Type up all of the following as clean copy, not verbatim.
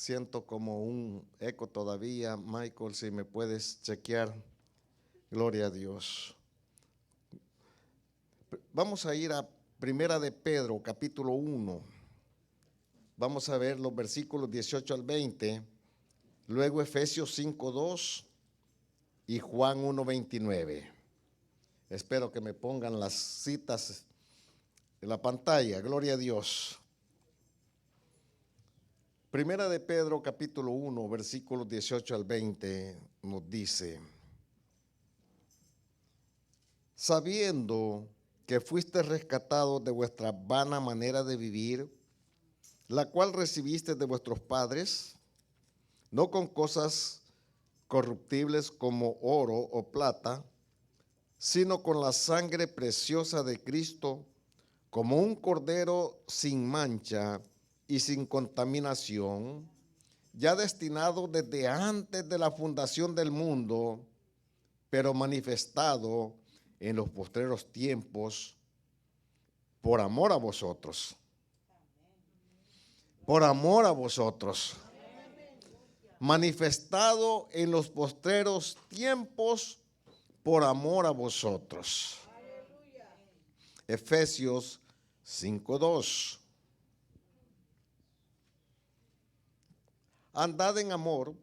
Siento como un eco todavía. Michael, si me puedes chequear. Gloria a Dios. Vamos a ir a Primera de Pedro, capítulo 1. Vamos a ver los versículos 18 al 20. Luego Efesios 5:2 y Juan 1:29. Espero que me pongan las citas en la pantalla. Gloria a Dios. Primera de Pedro, capítulo 1, versículos 18 al 20, nos dice: sabiendo que fuiste rescatados de vuestra vana manera de vivir, la cual recibiste de vuestros padres, no con cosas corruptibles como oro o plata, sino con la sangre preciosa de Cristo, como un cordero sin mancha y sin contaminación, ya destinado desde antes de la fundación del mundo, pero manifestado en los postreros tiempos por amor a vosotros. Por amor a vosotros. Manifestado en los postreros tiempos por amor a vosotros. Efesios 5:2. Andad en amor,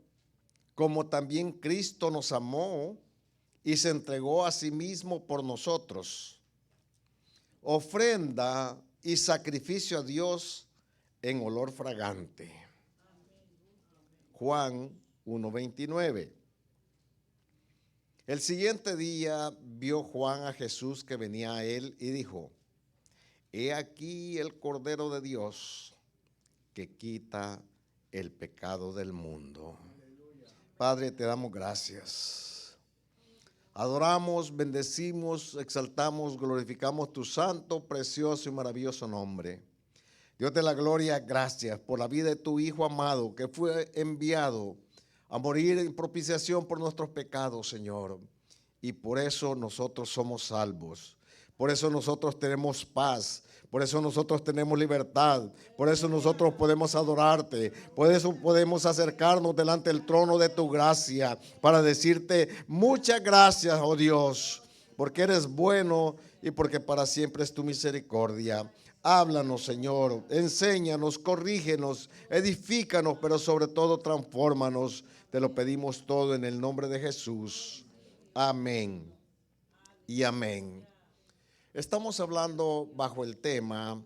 como también Cristo nos amó y se entregó a sí mismo por nosotros, ofrenda y sacrificio a Dios en olor fragante. Juan 1:29. El siguiente día vio Juan a Jesús que venía a él y dijo: he aquí el Cordero de Dios que quita el pecado del mundo. Padre, te damos gracias. Adoramos, bendecimos, exaltamos, glorificamos tu santo, precioso y maravilloso nombre. Dios de la gloria, gracias por la vida de tu Hijo amado que fue enviado a morir en propiciación por nuestros pecados, Señor. Y por eso nosotros somos salvos. Por eso nosotros tenemos paz. Por eso nosotros tenemos libertad. Por eso nosotros podemos adorarte. Por eso podemos acercarnos delante del trono de tu gracia para decirte muchas gracias, oh Dios, porque eres bueno y porque para siempre es tu misericordia. Háblanos, Señor, enséñanos, corrígenos, edifícanos, pero sobre todo transfórmanos. Te lo pedimos todo en el nombre de Jesús. Amén y amén. Estamos hablando bajo el tema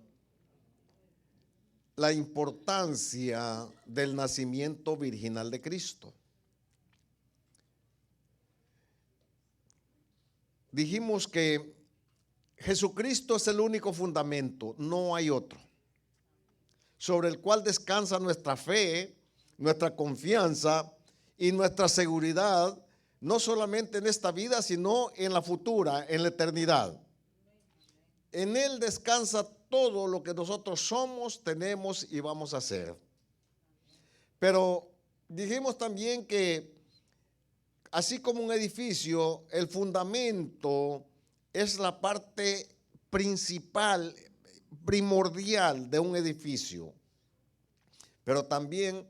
la importancia del nacimiento virginal de Cristo. Dijimos que Jesucristo es el único fundamento, no hay otro, sobre el cual descansa nuestra fe, nuestra confianza y nuestra seguridad, no solamente en esta vida, sino en la futura, en la eternidad. En Él descansa todo lo que nosotros somos, tenemos y vamos a hacer. Pero dijimos también que así como un edificio, el fundamento es la parte principal, primordial de un edificio. Pero también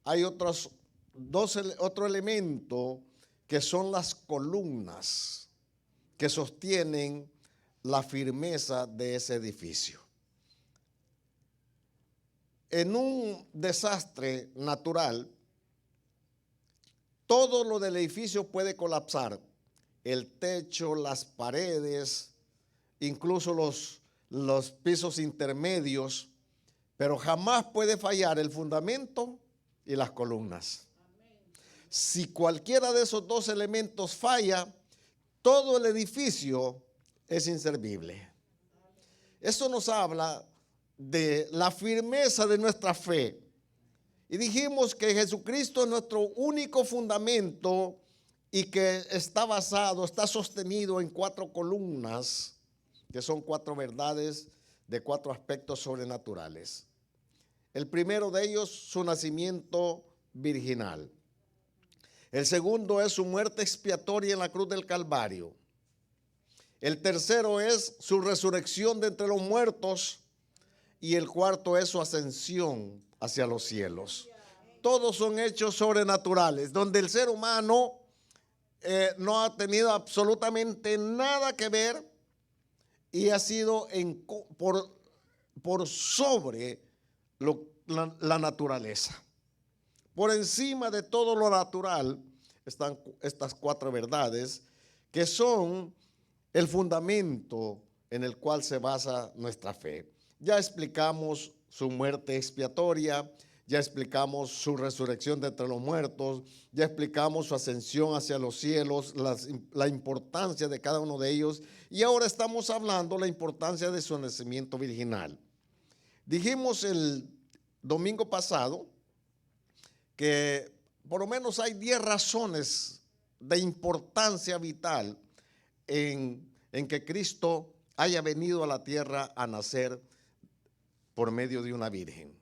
hay otro elemento que son las columnas que sostienen la firmeza de ese edificio. En un desastre natural, todo lo del edificio puede colapsar. El techo, las paredes, incluso los pisos intermedios, pero jamás puede fallar el fundamento y las columnas. Si cualquiera de esos dos elementos falla, todo el edificio es inservible. Eso nos habla de la firmeza de nuestra fe. Y dijimos que Jesucristo es nuestro único fundamento y que está sostenido en 4 columnas, que son 4 verdades de 4 aspectos sobrenaturales. El primero de ellos, su nacimiento virginal. El segundo es su muerte expiatoria en la cruz del Calvario. El tercero es su resurrección de entre los muertos. Y el cuarto es su ascensión hacia los cielos. todos son hechos sobrenaturales, donde el ser humano no ha tenido absolutamente nada que ver y ha sido por sobre la naturaleza. Por encima de todo lo natural están estas cuatro verdades que son el fundamento en el cual se basa nuestra fe. Ya explicamos su muerte expiatoria, ya explicamos su resurrección de entre los muertos, ya explicamos su ascensión hacia los cielos, la importancia de cada uno de ellos, y ahora estamos hablando de la importancia de su nacimiento virginal. Dijimos el domingo pasado que por lo menos hay 10 razones de importancia vital en que Cristo haya venido a la tierra a nacer por medio de una virgen.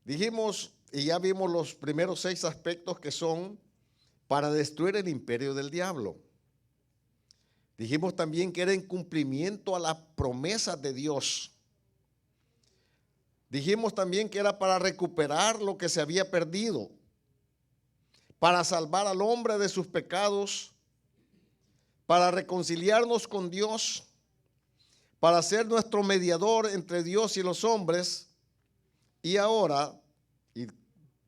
Dijimos y ya vimos los primeros 6 aspectos que son para destruir el imperio del diablo. Dijimos también que era en cumplimiento a las promesas de Dios. Dijimos también que era para recuperar lo que se había perdido, para salvar al hombre de sus pecados, para reconciliarnos con Dios, para ser nuestro mediador entre Dios y los hombres. Y ahora, y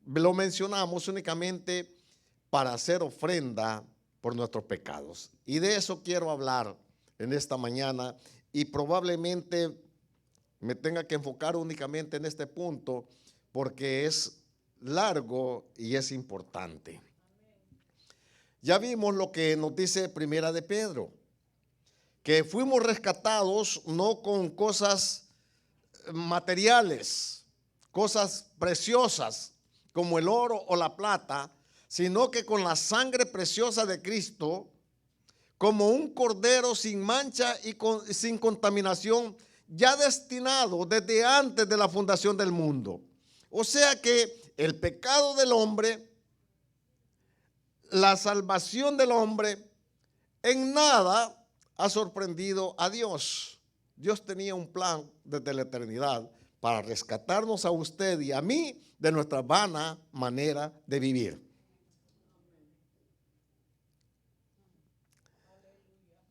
lo mencionamos únicamente para hacer ofrenda por nuestros pecados. Y de eso quiero hablar en esta mañana, y probablemente me tenga que enfocar únicamente en este punto porque es largo y es importante. Ya vimos lo que nos dice Primera de Pedro, que fuimos rescatados no con cosas materiales, cosas preciosas como el oro o la plata, sino que con la sangre preciosa de Cristo, como un cordero sin mancha y sin contaminación, ya destinado desde antes de la fundación del mundo. O sea que el pecado del hombre, la salvación del hombre, en nada ha sorprendido a Dios. Dios tenía un plan desde la eternidad para rescatarnos a usted y a mí de nuestra vana manera de vivir.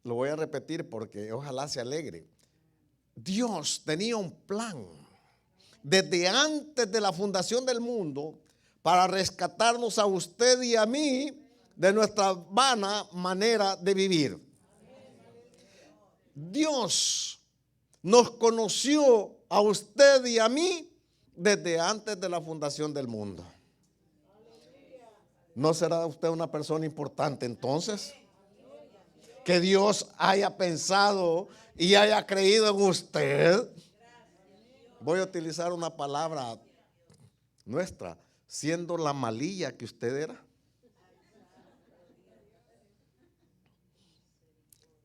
Lo voy a repetir porque ojalá se alegre. Dios tenía un plan desde antes de la fundación del mundo para rescatarnos a usted y a mí de nuestra vana manera de vivir. Dios nos conoció a usted y a mí desde antes de la fundación del mundo. ¿No será usted una persona importante entonces? Que Dios haya pensado y haya creído en usted. Voy a utilizar una palabra nuestra, siendo la malilla que usted era.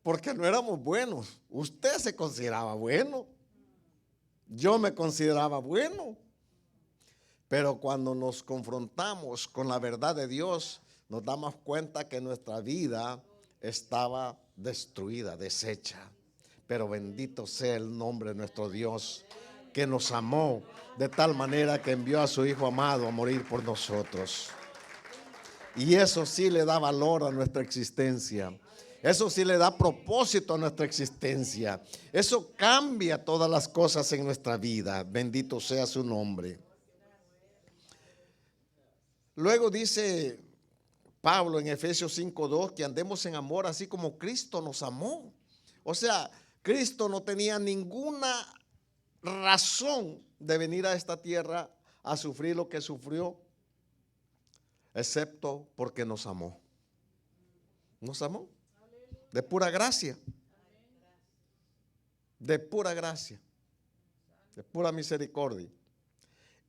Porque no éramos buenos. Usted se consideraba bueno. Yo me consideraba bueno. Pero cuando nos confrontamos con la verdad de Dios, nos damos cuenta que nuestra vida estaba destruida, deshecha. Pero bendito sea el nombre de nuestro Dios, que nos amó de tal manera que envió a su Hijo amado a morir por nosotros. Y eso sí le da valor a nuestra existencia. Eso sí le da propósito a nuestra existencia. Eso cambia todas las cosas en nuestra vida. Bendito sea su nombre. Luego dice Pablo en Efesios 5:2 que andemos en amor así como Cristo nos amó. O sea, Cristo no tenía ninguna razón de venir a esta tierra a sufrir lo que sufrió, excepto porque nos amó. Nos amó de pura gracia, de pura gracia, de pura misericordia,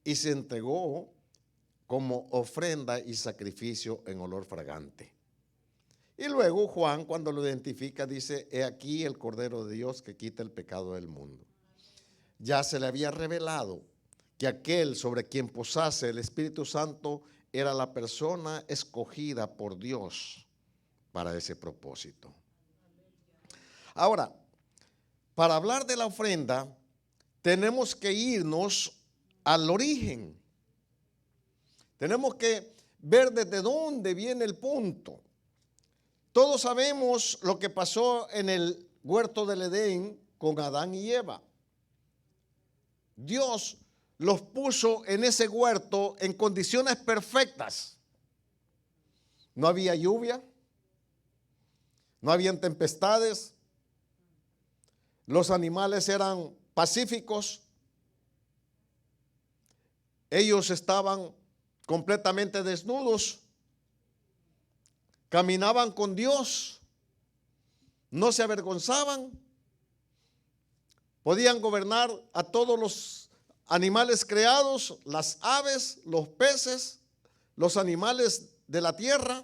y se entregó como ofrenda y sacrificio en olor fragante. Y luego Juan, cuando lo identifica, dice: he aquí el Cordero de Dios que quita el pecado del mundo. Ya se le había revelado que aquel sobre quien posase el Espíritu Santo era la persona escogida por Dios para ese propósito. Ahora, para hablar de la ofrenda, tenemos que irnos al origen. Tenemos que ver desde dónde viene el punto. Todos sabemos lo que pasó en el huerto del Edén con Adán y Eva. Dios los puso en ese huerto en condiciones perfectas. No había lluvia, no habían tempestades, los animales eran pacíficos, ellos estaban completamente desnudos, caminaban con Dios, no se avergonzaban, podían gobernar a todos los animales creados, las aves, los peces, los animales de la tierra,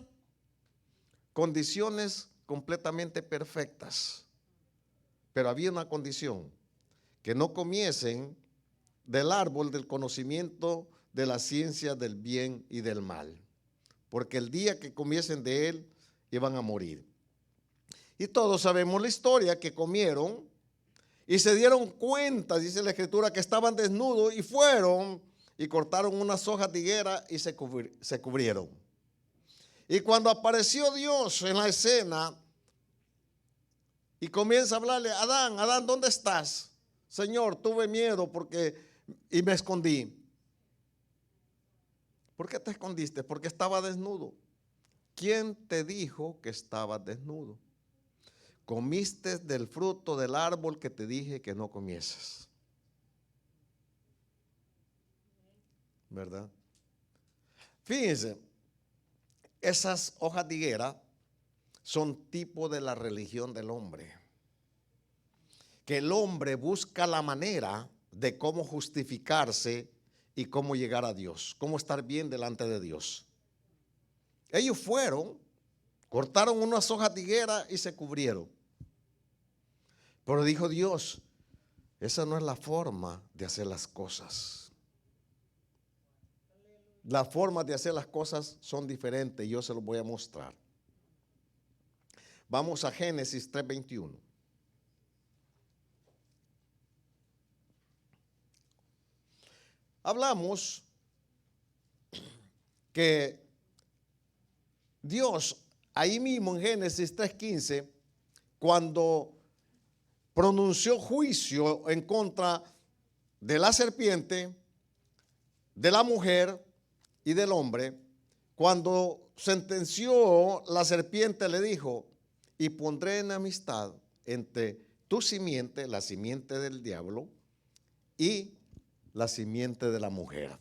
condiciones completamente perfectas. Pero había una condición, que no comiesen del árbol del conocimiento de la ciencia del bien y del mal, porque el día que comiesen de él iban a morir. Y todos sabemos la historia, que comieron y se dieron cuenta, dice la Escritura, que estaban desnudos y fueron y cortaron unas hojas de higuera y se cubrieron. Y cuando apareció Dios en la escena y comienza a hablarle: Adán, Adán, ¿dónde estás? Señor, tuve miedo y me escondí. ¿Por qué te escondiste? Porque estaba desnudo. ¿Quién te dijo que estabas desnudo? Comiste del fruto del árbol que te dije que no comieses. ¿Verdad? Fíjense, esas hojas de higuera son tipo de la religión del hombre. Que el hombre busca la manera de cómo justificarse y cómo llegar a Dios, cómo estar bien delante de Dios. Ellos fueron, cortaron unas hojas de higuera y se cubrieron. Pero dijo Dios: esa no es la forma de hacer las cosas. Las formas de hacer las cosas son diferentes y yo se los voy a mostrar. Vamos a Génesis 3:21. Hablamos que Dios, ahí mismo en Génesis 3:15, cuando pronunció juicio en contra de la serpiente, de la mujer y del hombre, cuando sentenció, la serpiente le dijo: y pondré enemistad entre tu simiente, la simiente del diablo, y la simiente de la mujer.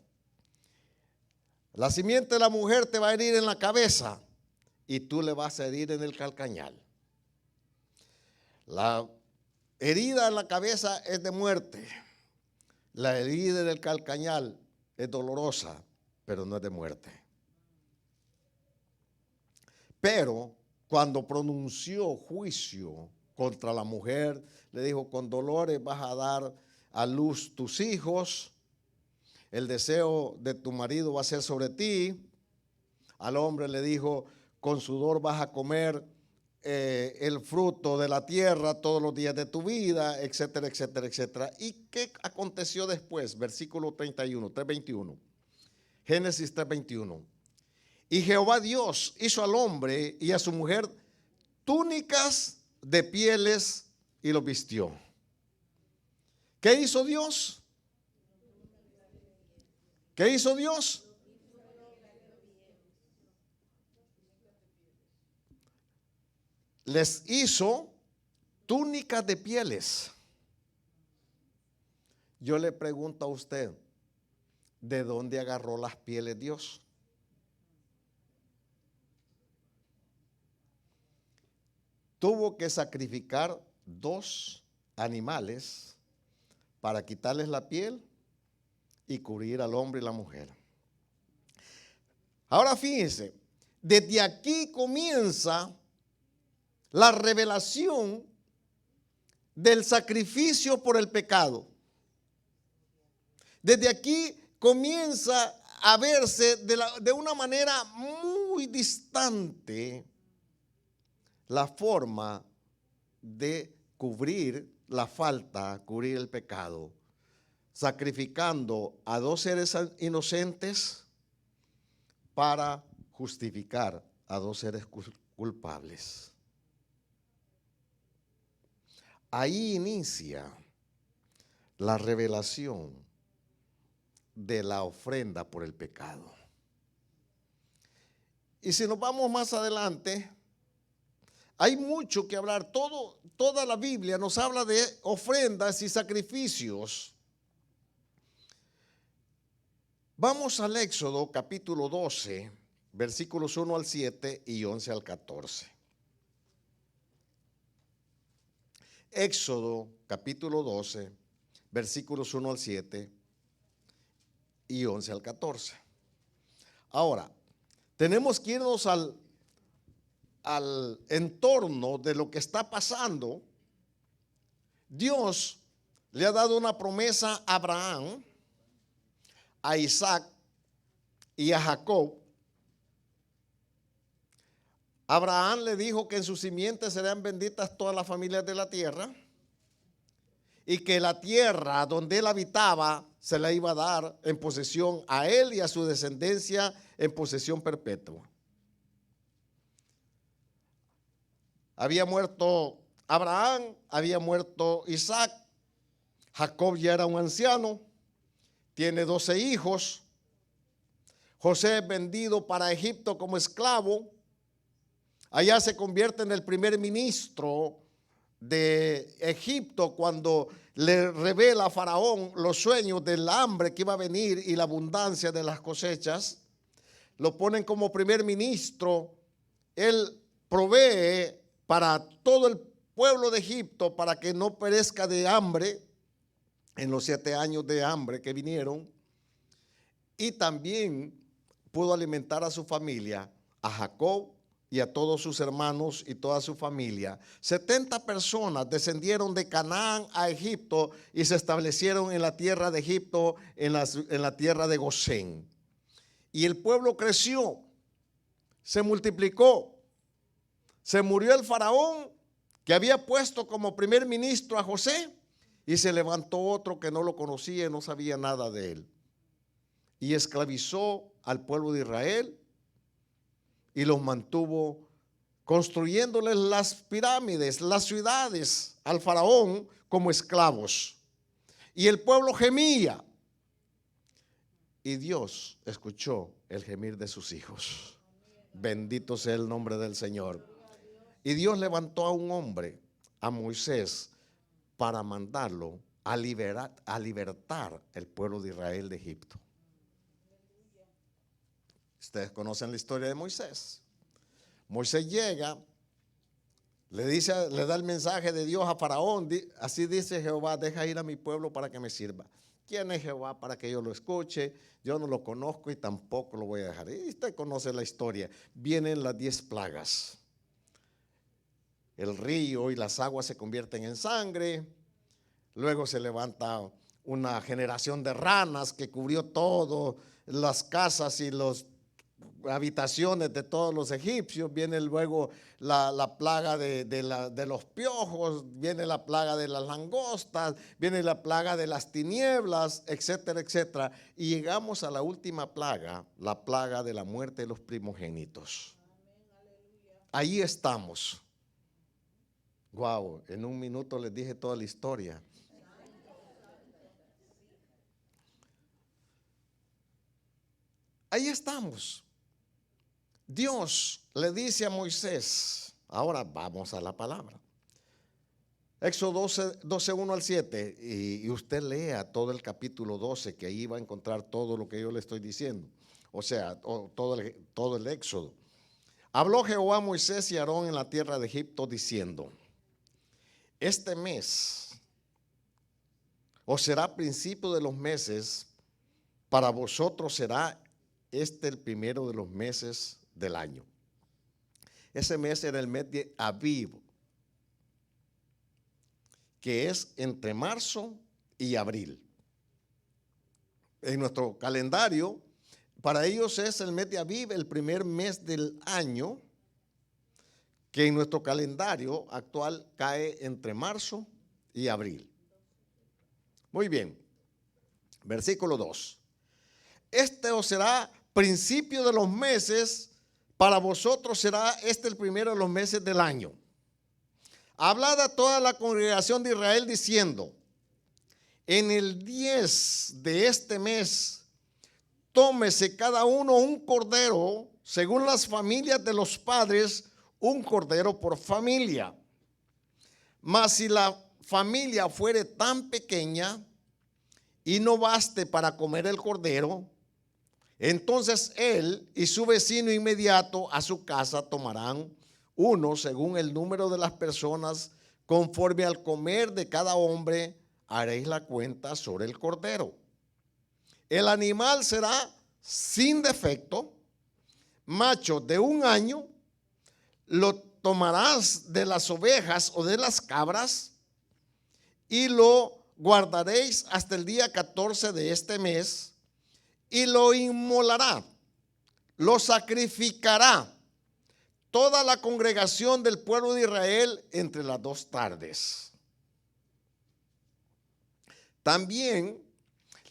La simiente de la mujer te va a herir en la cabeza y tú le vas a herir en el calcañal. La herida en la cabeza es de muerte. La herida del calcañal es dolorosa, pero no es de muerte. Pero cuando pronunció juicio contra la mujer, le dijo: con dolores vas a dar a luz tus hijos, el deseo de tu marido va a ser sobre ti. Al hombre le dijo: con sudor vas a comer el fruto de la tierra todos los días de tu vida, etcétera, etcétera, etcétera. ¿Y qué aconteció después? Versículo 31, 3:21. Génesis 3:21. Y Jehová Dios hizo al hombre y a su mujer túnicas de pieles y los vistió. ¿Qué hizo Dios? ¿Qué hizo Dios? Les hizo túnicas de pieles. Yo le pregunto a usted: ¿de dónde agarró las pieles Dios? Tuvo que sacrificar 2 animales para quitarles la piel y cubrir al hombre y la mujer. Ahora fíjense, desde aquí comienza la revelación del sacrificio por el pecado. Desde aquí comienza a verse de una manera muy distante la forma de cubrir la falta, cubrir el pecado, sacrificando a 2 seres inocentes para justificar a dos seres culpables. Ahí inicia la revelación de la ofrenda por el pecado. Y si nos vamos más adelante, hay mucho que hablar. Toda la Biblia nos habla de ofrendas y sacrificios. Vamos al Éxodo capítulo 12, versículos 1 al 7 y 11 al 14. Éxodo capítulo 12, versículos 1 al 7 y 11 al 14. Ahora, tenemos que irnos al entorno de lo que está pasando. Dios le ha dado una promesa a Abraham, a Isaac y a Jacob. Abraham le dijo que en sus simientes serán benditas todas las familias de la tierra y que la tierra donde él habitaba se la iba a dar en posesión a él y a su descendencia en posesión perpetua. Había muerto Abraham, había muerto Isaac, Jacob ya era un anciano, tiene 12 hijos. José es vendido para Egipto como esclavo. Allá se convierte en el primer ministro de Egipto cuando le revela a Faraón los sueños del hambre que iba a venir y la abundancia de las cosechas. Lo ponen como primer ministro. Él provee para todo el pueblo de Egipto para que no perezca de hambre en los 7 años de hambre que vinieron, y también pudo alimentar a su familia, a Jacob y a todos sus hermanos y toda su familia. 70 personas descendieron de Canaán a Egipto y se establecieron en la tierra de Egipto, en la tierra de Gosén. Y el pueblo creció, se multiplicó. Se murió el faraón que había puesto como primer ministro a José, y se levantó otro que no lo conocía y no sabía nada de él. Y esclavizó al pueblo de Israel y los mantuvo construyéndoles las pirámides, las ciudades al faraón como esclavos. Y el pueblo gemía. Y Dios escuchó el gemir de sus hijos. Bendito sea el nombre del Señor. Y Dios levantó a un hombre, a Moisés, para mandarlo a libertar el pueblo de Israel de Egipto. Ustedes conocen la historia de Moisés. Moisés llega, le da el mensaje de Dios a Faraón. Así dice Jehová: deja ir a mi pueblo para que me sirva. ¿Quién es Jehová para que yo lo escuche? Yo no lo conozco y tampoco lo voy a dejar. Y usted conoce la historia. Vienen las 10 plagas. El río y las aguas se convierten en sangre. Luego se levanta una generación de ranas que cubrió todo, las casas y las habitaciones de todos los egipcios. Viene luego la plaga de los piojos, viene la plaga de las langostas, viene la plaga de las tinieblas, etcétera, etcétera. Y llegamos a la última plaga, la plaga de la muerte de los primogénitos. Ahí estamos. Wow, en un minuto les dije toda la historia. Ahí estamos. Dios le dice a Moisés, ahora vamos a la palabra. Éxodo 12, 1 al 7, y usted lea todo el capítulo 12, que ahí va a encontrar todo lo que yo le estoy diciendo. O sea, todo el Éxodo. Habló Jehová a Moisés y a Aarón en la tierra de Egipto diciendo: este mes os será principio de los meses, para vosotros será el primero de los meses del año. Ese mes era el mes de Abib, que es entre marzo y abril. En nuestro calendario, para ellos es el mes de Abib, el primer mes del año, que en nuestro calendario actual cae entre marzo y abril. Muy bien, versículo 2. Este os será principio de los meses, para vosotros será este el primero de los meses del año. Hablad a toda la congregación de Israel diciendo: en el 10 de este mes, tómese cada uno un cordero, según las familias de los padres, un cordero por familia. Mas si la familia fuere tan pequeña y no baste para comer el cordero, entonces él y su vecino inmediato a su casa tomarán uno según el número de las personas, conforme al comer de cada hombre haréis la cuenta sobre el cordero. El animal será sin defecto, macho de 1 año. Lo tomarás de las ovejas o de las cabras y lo guardaréis hasta el día 14 de este mes y lo inmolará, lo sacrificará toda la congregación del pueblo de Israel entre las 2 tardes. También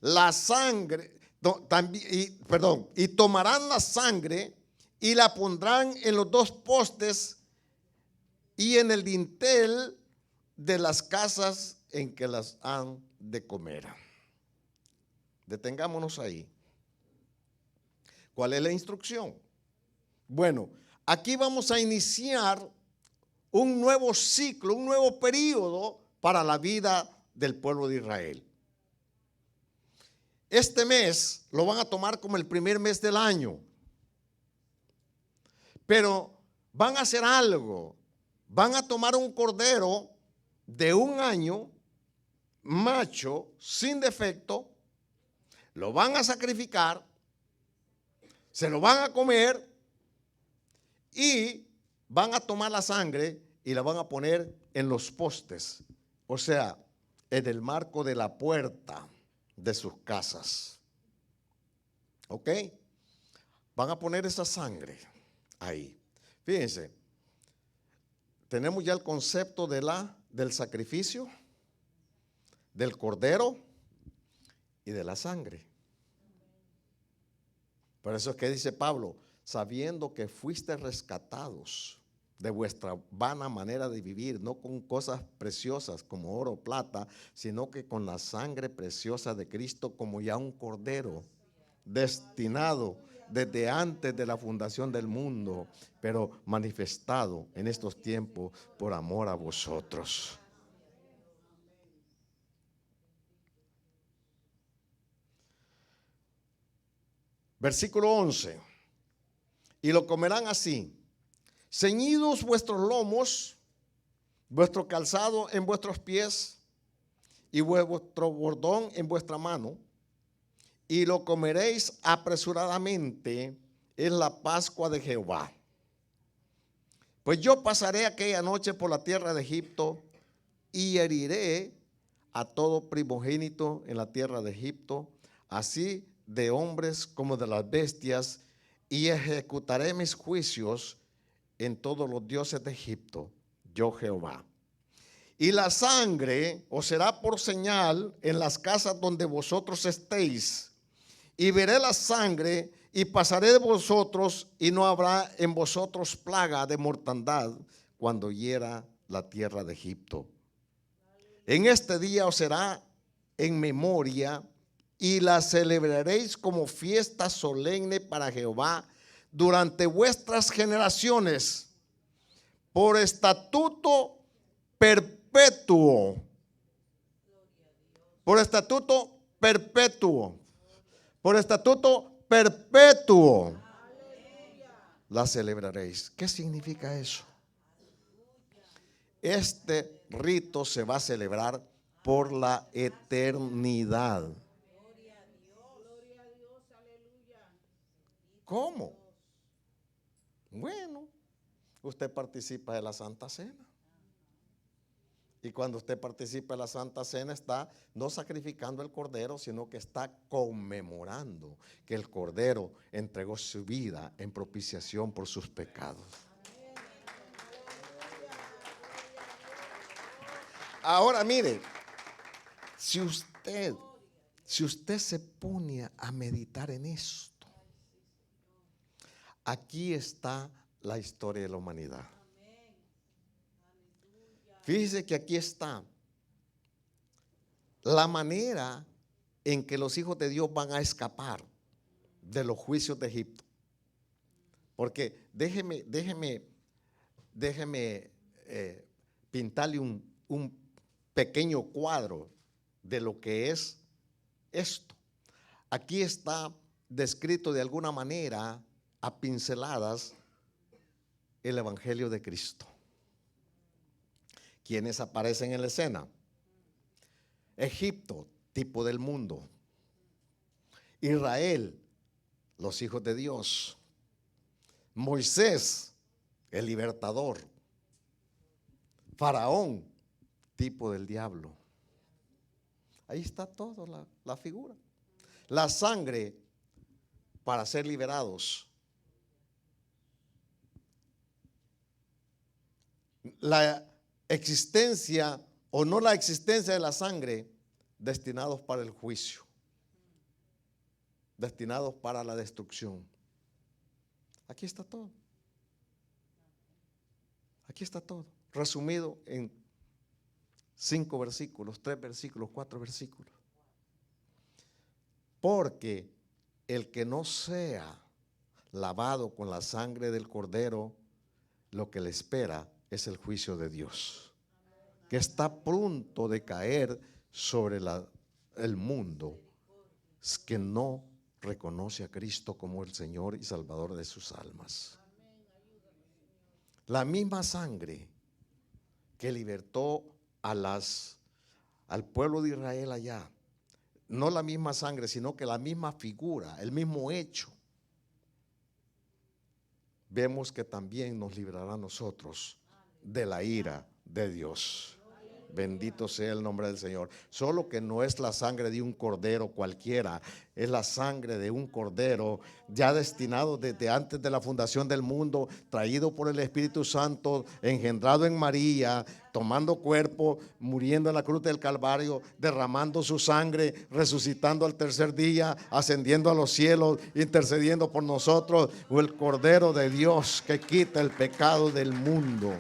la sangre, y tomarán la sangre y la pondrán en los 2 postes y en el dintel de las casas en que las han de comer. Detengámonos ahí. ¿Cuál es la instrucción? Bueno, aquí vamos a iniciar un nuevo ciclo, un nuevo periodo para la vida del pueblo de Israel. Este mes lo van a tomar como el primer mes del año. Pero van a hacer algo. Van a tomar un cordero de 1 año, macho, sin defecto, lo van a sacrificar, se lo van a comer y van a tomar la sangre y la van a poner en los postes, o sea, en el marco de la puerta de sus casas. ¿Ok? Van a poner esa sangre ahí. Fíjense, tenemos ya el concepto del sacrificio, del cordero y de la sangre. Por eso es que dice Pablo: sabiendo que fuiste rescatados de vuestra vana manera de vivir, no con cosas preciosas como oro o plata, sino que con la sangre preciosa de Cristo, como ya un cordero destinado desde antes de la fundación del mundo, pero manifestado en estos tiempos por amor a vosotros. Versículo 11. Y lo comerán así: ceñidos vuestros lomos, vuestro calzado en vuestros pies y vuestro bordón en vuestra mano, y lo comeréis apresuradamente, es la Pascua de Jehová. Pues yo pasaré aquella noche por la tierra de Egipto y heriré a todo primogénito en la tierra de Egipto, así de hombres como de las bestias, y ejecutaré mis juicios en todos los dioses de Egipto, yo Jehová. Y la sangre os será por señal en las casas donde vosotros estéis, y veré la sangre y pasaré de vosotros, y no habrá en vosotros plaga de mortandad cuando hiera la tierra de Egipto. En este día os será en memoria y la celebraréis como fiesta solemne para Jehová durante vuestras generaciones, por estatuto perpetuo. Por estatuto perpetuo. Por estatuto perpetuo la celebraréis. ¿Qué significa eso? Este rito se va a celebrar por la eternidad. ¿Cómo? Bueno, usted participa de la Santa Cena. Y cuando usted participa de la Santa Cena, está no sacrificando el cordero, sino que está conmemorando que el cordero entregó su vida en propiciación por sus pecados. Ahora mire, si usted se pone a meditar en esto, Aquí está la historia de la humanidad. Fíjese que aquí está la manera en que los hijos de Dios van a escapar de los juicios de Egipto. Porque déjeme pintarle un pequeño cuadro de lo que es esto. Aquí está descrito de alguna manera, a pinceladas, el Evangelio de Cristo. ¿Quiénes aparecen en la escena? Egipto, tipo del mundo. Israel, los hijos de Dios. Moisés, el libertador. Faraón, tipo del diablo. Ahí está todo la figura. La sangre para ser liberados. La existencia o no la existencia de la sangre, destinados para el juicio, destinados para la destrucción. Aquí está todo. Aquí está todo, resumido en 5 versículos, 3 versículos, 4 versículos. Porque el que no sea lavado con la sangre del Cordero, lo que le espera es el juicio de Dios, que está pronto de caer sobre el mundo que no reconoce a Cristo como el Señor y Salvador de sus almas. La misma sangre que libertó al pueblo de Israel allá, no la misma sangre, sino que la misma figura, el mismo hecho, vemos que también nos librará a nosotros de la ira de Dios. Bendito sea el nombre del Señor. Solo que no es la sangre de un cordero cualquiera, es la sangre de un cordero ya destinado desde antes de la fundación del mundo, traído por el Espíritu Santo, engendrado en María, tomando cuerpo, muriendo en la cruz del Calvario, derramando su sangre, resucitando al tercer día, ascendiendo a los cielos, intercediendo por nosotros, o el Cordero de Dios que quita el pecado del mundo.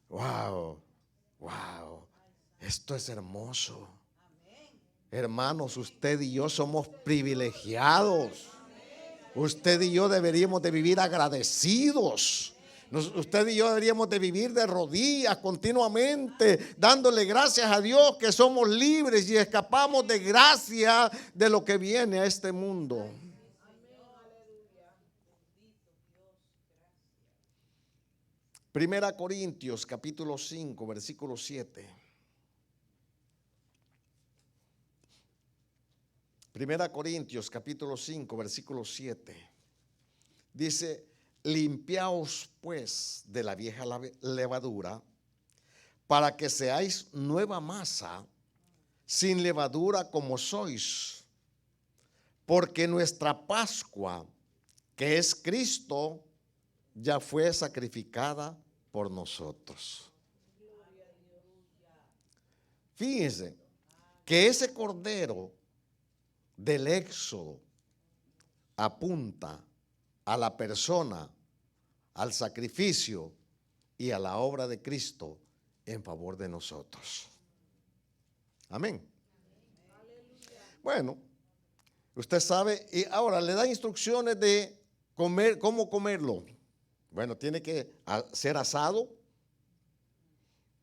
Wow, wow, esto es hermoso. Hermanos, usted y yo somos privilegiados. Usted y yo deberíamos de vivir agradecidos. Usted y yo deberíamos de vivir de rodillas continuamente, dándole gracias a Dios que somos libres y escapamos de gracia de lo que viene a este mundo. Primera Corintios capítulo 5 versículo 7. Primera Corintios capítulo 5 versículo 7. Dice: limpiaos pues de la vieja levadura, para que seáis nueva masa, sin levadura como sois, porque nuestra Pascua, que es Cristo, ya fue sacrificada por nosotros. Fíjense que ese cordero del Éxodo apunta a la persona, al sacrificio y a la obra de Cristo en favor de nosotros. Amén. Bueno, usted sabe, y ahora le da instrucciones de comer, cómo comerlo. Bueno, tiene que ser asado,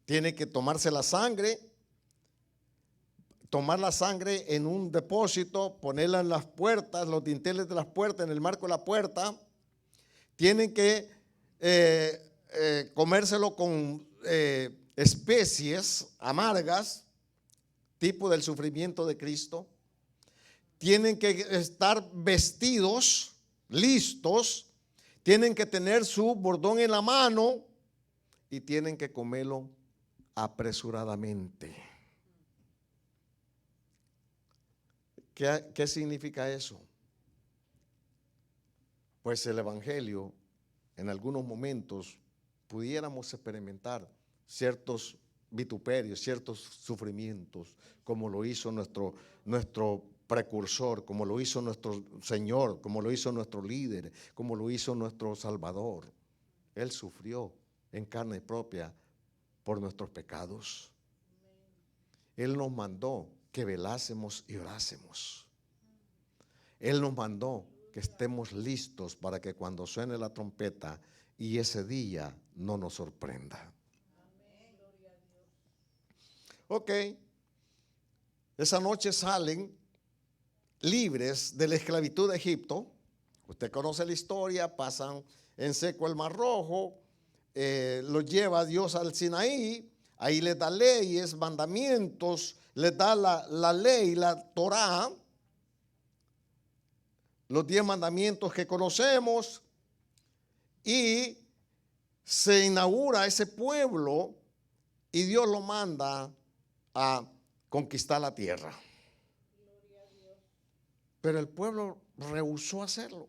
tiene que tomarse la sangre, tomar la sangre en un depósito, ponerla en las puertas, los dinteles de las puertas, en el marco de la puerta. Tienen que comérselo con especies amargas, tipo del sufrimiento de Cristo. Tienen que estar vestidos, listos, tienen que tener su bordón en la mano y tienen que comerlo apresuradamente. ¿Qué significa eso? Pues el Evangelio, en algunos momentos pudiéramos experimentar ciertos vituperios, ciertos sufrimientos, como lo hizo nuestro precursor, como lo hizo nuestro Señor, como lo hizo nuestro líder, como lo hizo nuestro Salvador. Él sufrió en carne propia por nuestros pecados. Él nos mandó que velásemos y orásemos. Él nos mandó que estemos listos para que cuando suene la trompeta y ese día no nos sorprenda. Ok, esa noche salen libres de la esclavitud de Egipto. Usted conoce la historia, pasan en seco el Mar Rojo, los lleva Dios al Sinaí, ahí les da leyes, mandamientos, les da la ley, la Torá, los 10 mandamientos que conocemos, y se inaugura ese pueblo y Dios lo manda a conquistar la tierra. Pero el pueblo rehusó hacerlo.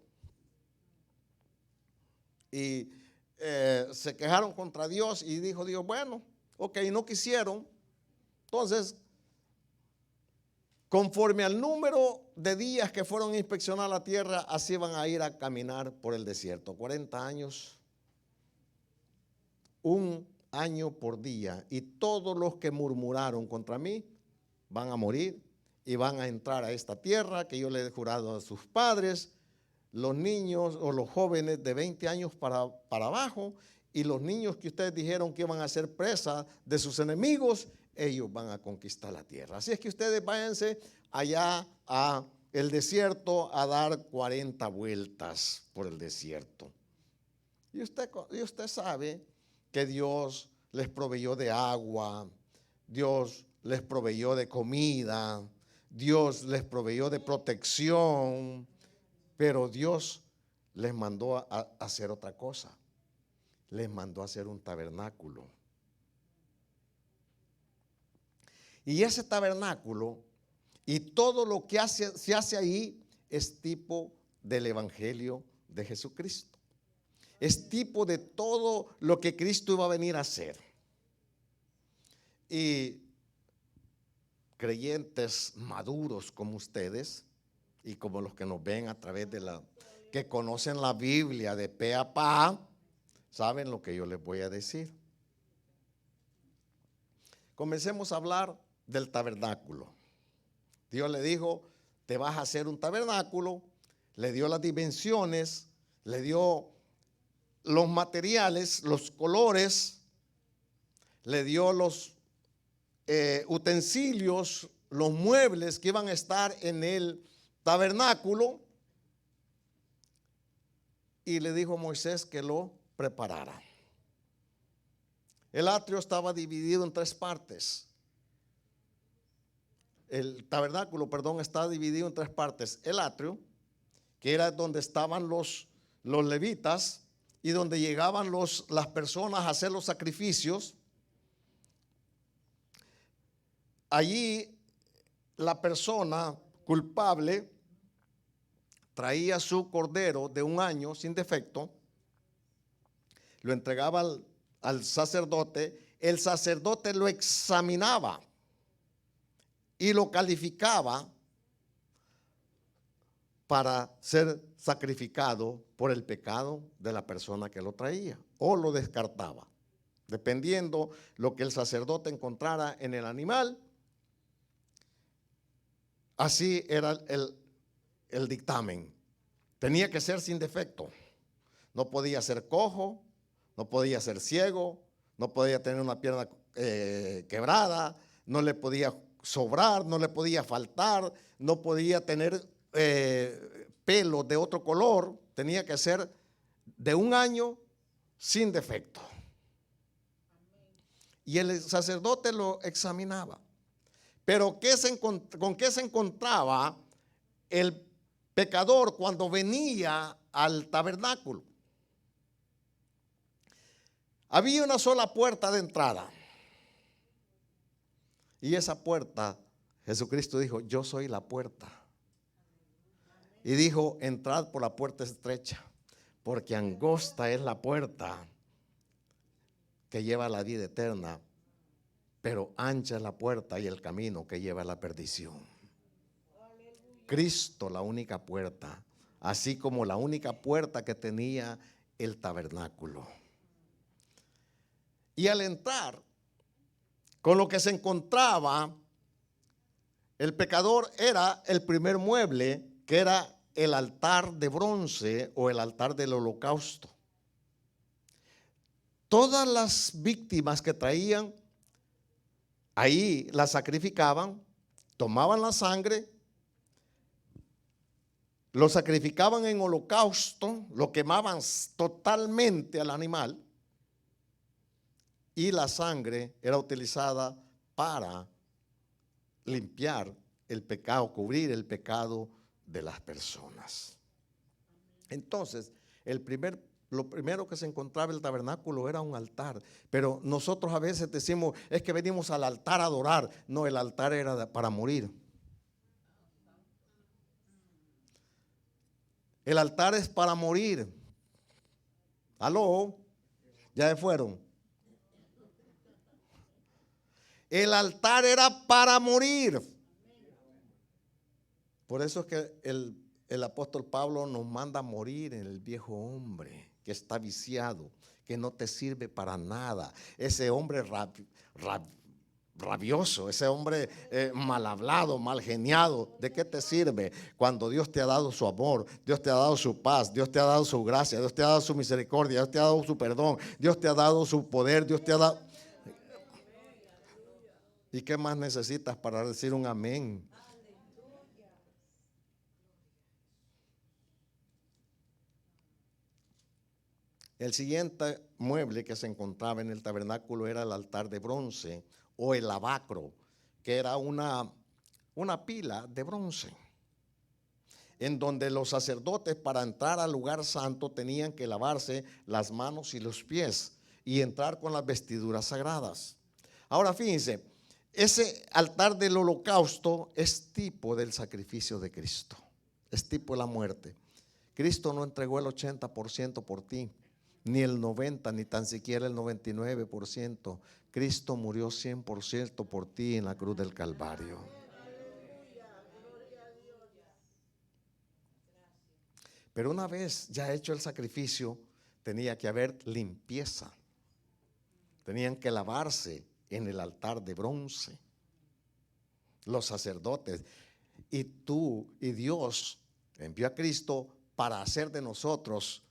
Y se quejaron contra Dios y dijo Dios, bueno, ok, no quisieron. Entonces, conforme al número de días que fueron a inspeccionar la tierra, así van a ir a caminar por el desierto. 40 años, un año por día. Y todos los que murmuraron contra mí van a morir y van a entrar a esta tierra que yo le he jurado a sus padres. Los niños o los jóvenes de 20 años para abajo, y los niños que ustedes dijeron que iban a ser presa de sus enemigos, ellos van a conquistar la tierra. Así es que ustedes váyanse allá a el desierto a dar 40 vueltas por el desierto. Y usted sabe que Dios les proveyó de agua, Dios les proveyó de comida, Dios les proveyó de protección. Pero Dios les mandó a hacer otra cosa. Les mandó a hacer un tabernáculo. Y ese tabernáculo y todo lo que se hace ahí es tipo del Evangelio de Jesucristo. Es tipo de todo lo que Cristo iba a venir a hacer. Y creyentes maduros como ustedes y como los que nos ven a través de que conocen la Biblia de pe a pa, saben lo que yo les voy a decir. Comencemos a hablar del tabernáculo. Dios le dijo, te vas a hacer un tabernáculo, le dio las dimensiones, le dio los materiales, los colores, le dio los utensilios, los muebles que iban a estar en el tabernáculo, y le dijo a Moisés que lo preparara. El atrio estaba dividido en 3 partes. El tabernáculo, perdón, está dividido en 3 partes. El atrio, que era donde estaban los levitas y donde llegaban las personas a hacer los sacrificios. Allí la persona culpable traía su cordero de 1 año sin defecto, lo entregaba al sacerdote, el sacerdote lo examinaba y lo calificaba para ser sacrificado por el pecado de la persona que lo traía, o lo descartaba, dependiendo lo que el sacerdote encontrara en el animal. Así era el dictamen. Tenía que ser sin defecto. No podía ser cojo, no podía ser ciego, no podía tener una pierna quebrada, no le podía sobrar, no le podía faltar, no podía tener pelo de otro color. Tenía que ser de 1 año sin defecto. Y el sacerdote lo examinaba. Pero ¿con qué se encontraba el pecador cuando venía al tabernáculo? Había una sola puerta de entrada. Y esa puerta, Jesucristo dijo, yo soy la puerta. Y dijo, entrad por la puerta estrecha, porque angosta es la puerta que lleva a la vida eterna, pero ancha es la puerta y el camino que lleva a la perdición. Cristo la única puerta, así como la única puerta que tenía el tabernáculo. Y al entrar, con lo que se encontraba el pecador era el primer mueble, que era el altar de bronce o el altar del holocausto. Todas las víctimas que traían, ahí las sacrificaban, tomaban la sangre, lo sacrificaban en holocausto, lo quemaban totalmente al animal y la sangre era utilizada para limpiar el pecado, cubrir el pecado de las personas. Entonces, lo primero que se encontraba en el tabernáculo era un altar, pero nosotros a veces decimos, es que venimos al altar a adorar. No, el altar era para morir. El altar es para morir. ¿Aló? ¿Ya se fueron? El altar era para morir. Por eso es que el apóstol Pablo nos manda a morir en el viejo hombre que está viciado, que no te sirve para nada. Ese hombre rabioso, ese hombre mal hablado, mal geniado, ¿de qué te sirve cuando Dios te ha dado su amor, Dios te ha dado su paz, Dios te ha dado su gracia, Dios te ha dado su misericordia, Dios te ha dado su perdón, Dios te ha dado su poder, Dios te ha dado... ¿Y qué más necesitas para decir un amén? El siguiente mueble que se encontraba en el tabernáculo era el altar de bronce o el lavacro, que era una pila de bronce, en donde los sacerdotes para entrar al lugar santo tenían que lavarse las manos y los pies y entrar con las vestiduras sagradas. Ahora fíjense, ese altar del holocausto es tipo del sacrificio de Cristo, es tipo de la muerte. Cristo no entregó el 80% por ti, ni el 90%, ni tan siquiera el 99%. Cristo murió 100% por ti en la cruz del Calvario. Pero una vez ya hecho el sacrificio, tenía que haber limpieza. Tenían que lavarse en el altar de bronce los sacerdotes. Y tú y Dios envió a Cristo para hacer de nosotros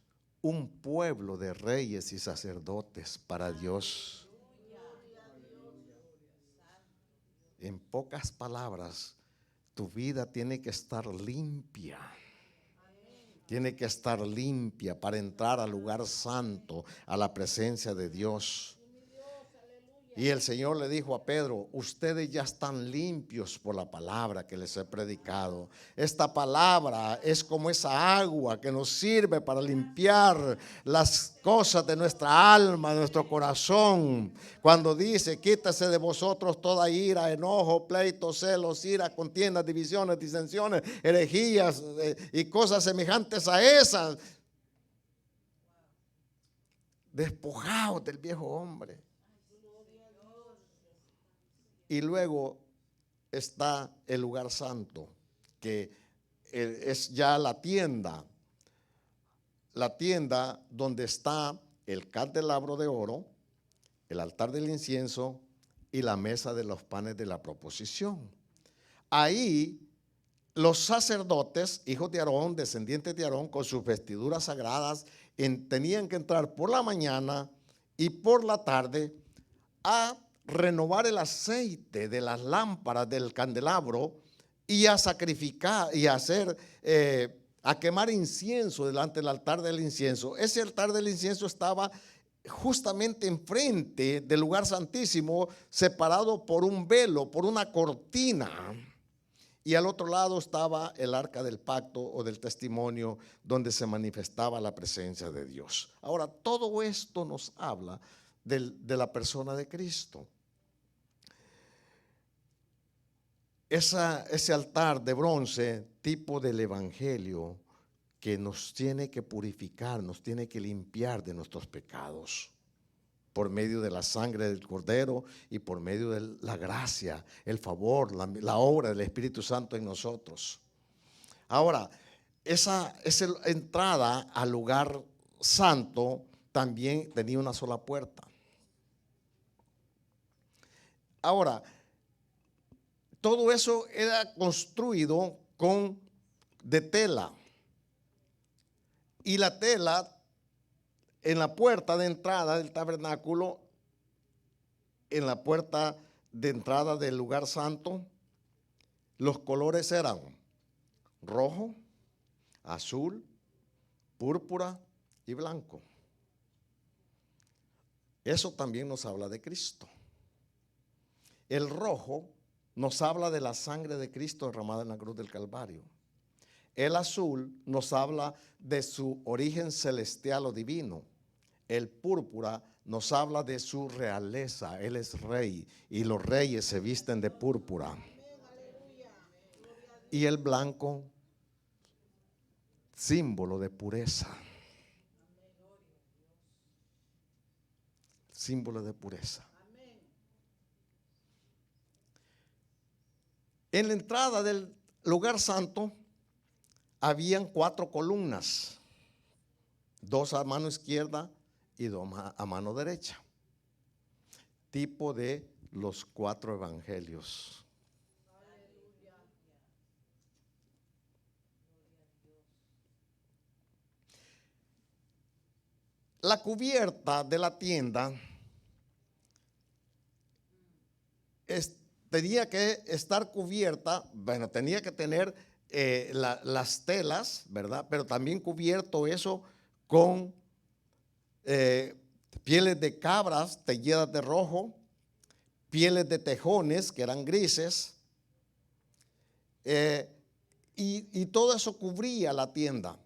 un pueblo de reyes y sacerdotes para Dios. En pocas palabras, tu vida tiene que estar limpia. Tiene que estar limpia para entrar al lugar santo, a la presencia de Dios. Y el Señor le dijo a Pedro, ustedes ya están limpios por la palabra que les he predicado. Esta palabra es como esa agua que nos sirve para limpiar las cosas de nuestra alma, de nuestro corazón. Cuando dice, quítase de vosotros toda ira, enojo, pleito, celos, ira, contiendas, divisiones, disensiones, herejías y cosas semejantes a esas. Despojaos del viejo hombre. Y luego está el lugar santo, que es ya la tienda donde está el candelabro de oro, el altar del incienso y la mesa de los panes de la proposición. Ahí los sacerdotes, hijos de Aarón, descendientes de Aarón, con sus vestiduras sagradas, tenían que entrar por la mañana y por la tarde a renovar el aceite de las lámparas del candelabro y a sacrificar y a hacer, a quemar incienso delante del altar del incienso. Ese altar del incienso estaba justamente enfrente del lugar santísimo, separado por un velo, por una cortina. Y al otro lado estaba el arca del pacto o del testimonio, donde se manifestaba la presencia de Dios. Ahora, todo esto nos habla de la persona de Cristo. Ese altar de bronce, tipo del evangelio, que nos tiene que purificar, nos tiene que limpiar de nuestros pecados por medio de la sangre del Cordero y por medio de la gracia, el favor, la obra del Espíritu Santo en nosotros. Ahora, esa entrada al lugar santo también tenía una sola puerta. Ahora, todo eso era construido de tela. Y la tela en la puerta de entrada del tabernáculo, en la puerta de entrada del lugar santo, los colores eran rojo, azul, púrpura y blanco. Eso también nos habla de Cristo. El rojo nos habla de la sangre de Cristo derramada en la cruz del Calvario. El azul nos habla de su origen celestial o divino. El púrpura nos habla de su realeza. Él es rey y los reyes se visten de púrpura. Y el blanco, símbolo de pureza. Símbolo de pureza. En la entrada del lugar santo habían 4 columnas, 2 a mano izquierda y 2 a mano derecha, tipo de los 4 evangelios. La cubierta de la tienda tenía que estar cubierta, bueno, tenía que tener las telas, ¿verdad? Pero también cubierto eso con pieles de cabras teñidas de rojo, pieles de tejones que eran grises, y todo eso cubría la tienda.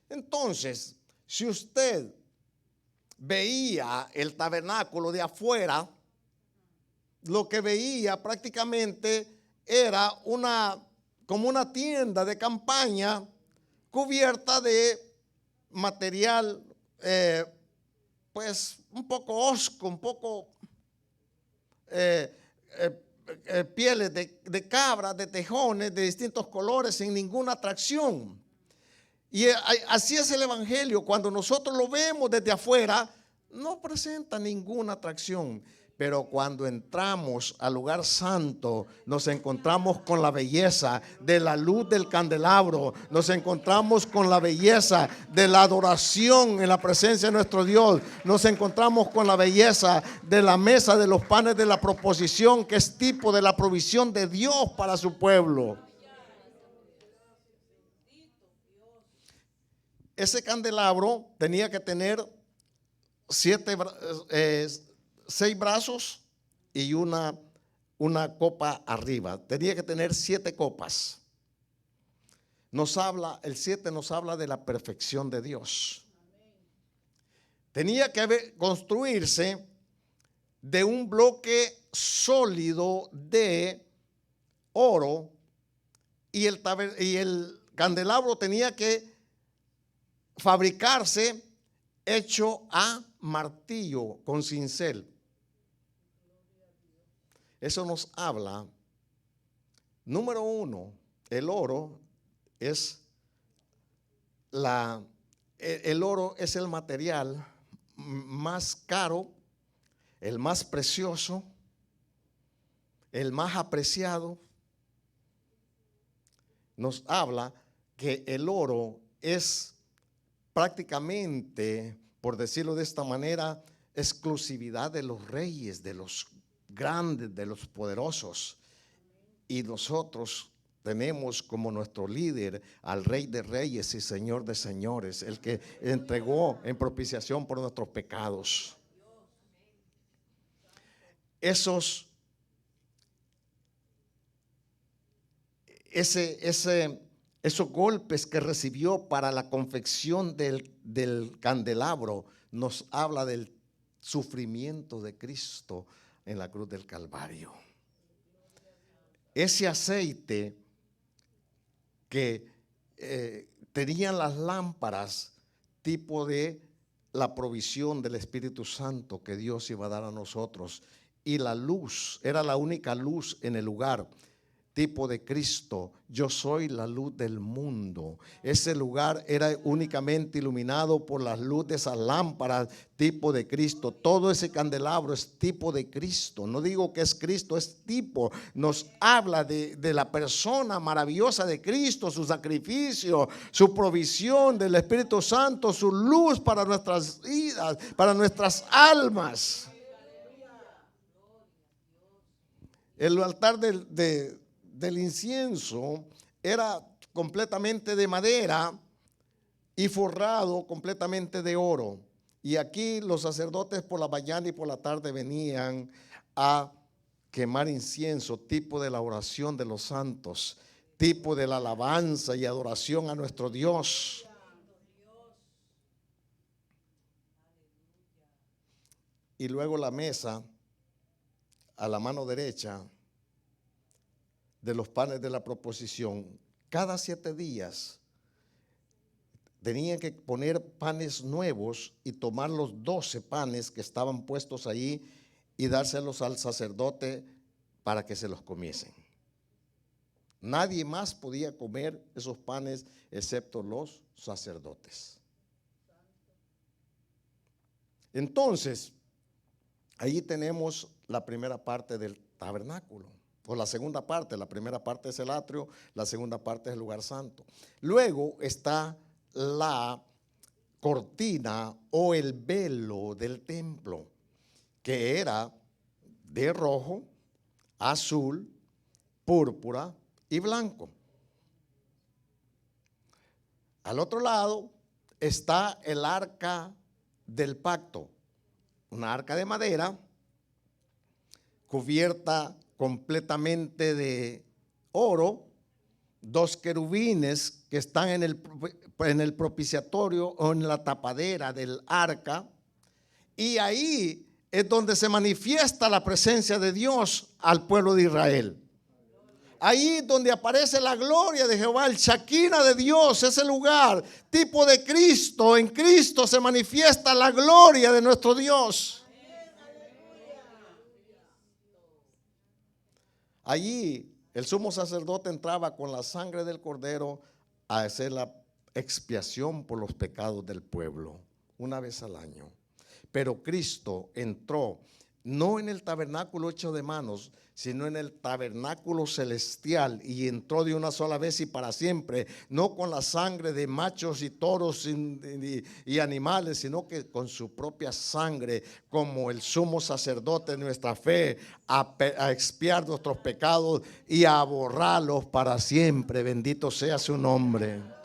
Entonces, si usted veía el tabernáculo de afuera, lo que veía prácticamente era como una tienda de campaña cubierta de material pues un poco hosco, un poco pieles de cabra, de tejones de distintos colores sin ninguna atracción. Y así es el evangelio. Cuando nosotros lo vemos desde afuera, no presenta ninguna atracción. Pero cuando entramos al lugar santo, nos encontramos con la belleza de la luz del candelabro, nos encontramos con la belleza de la adoración en la presencia de nuestro Dios, nos encontramos con la belleza de la mesa de los panes de la proposición, que es tipo de la provisión de Dios para su pueblo. Ese candelabro tenía que tener 6 brazos y una copa arriba. Tenía que tener 7 copas. El 7 nos habla de la perfección de Dios. Tenía que construirse de un bloque sólido de oro, y el candelabro tenía que fabricarse hecho a martillo con cincel. Eso nos habla, número 1, el oro es el material más caro, el más precioso, el más apreciado. Nos habla que el oro es prácticamente, por decirlo de esta manera, exclusividad de los reyes, de los grandes, de los poderosos. Y nosotros tenemos como nuestro líder al Rey de Reyes y Señor de Señores, el que entregó en propiciación por nuestros pecados. Esos golpes que recibió para la confección del candelabro nos habla del sufrimiento de Cristo en la cruz del Calvario. Ese aceite que tenían las lámparas, tipo de la provisión del Espíritu Santo que Dios iba a dar a nosotros, y la luz era la única luz en el lugar. tipo de Cristo. Yo soy la luz del mundo. Ese lugar era únicamente iluminado por la luz de esas lámparas, tipo de Cristo. Todo ese candelabro es tipo de Cristo. No digo que es Cristo, es tipo. Nos habla de la persona maravillosa de Cristo, su sacrificio, su provisión del Espíritu Santo, su luz para nuestras vidas, para nuestras almas. El altar del incienso era completamente de madera y forrado completamente de oro. Y aquí los sacerdotes por la mañana y por la tarde venían a quemar incienso, tipo de la oración de los santos, tipo de la alabanza y adoración a nuestro Dios. Y luego la mesa a la mano derecha de los panes de la proposición. Cada 7 días tenían que poner panes nuevos y tomar los 12 panes que estaban puestos ahí y dárselos al sacerdote para que se los comiesen. Nadie más podía comer esos panes excepto los sacerdotes. Entonces, ahí tenemos la primera parte del tabernáculo, o la segunda parte. La primera parte es el atrio, la segunda parte es el lugar santo. Luego está la cortina o el velo del templo, que era de rojo, azul, púrpura y blanco. Al otro lado está el arca del pacto, una arca de madera cubierta completamente de oro, 2 querubines que están en el propiciatorio o en la tapadera del arca, y ahí es donde se manifiesta la presencia de Dios al pueblo de Israel. Ahí donde aparece la gloria de Jehová, el Shekinah de Dios, ese lugar, tipo de Cristo. En Cristo se manifiesta la gloria de nuestro Dios. Allí el sumo sacerdote entraba con la sangre del cordero a hacer la expiación por los pecados del pueblo, una vez al año. Pero Cristo entró no en el tabernáculo hecho de manos, sino en el tabernáculo celestial, y entró de una sola vez y para siempre, no con la sangre de machos y toros y animales, sino que con su propia sangre, como el sumo sacerdote de nuestra fe, a expiar nuestros pecados y a borrarlos para siempre. Bendito sea su nombre.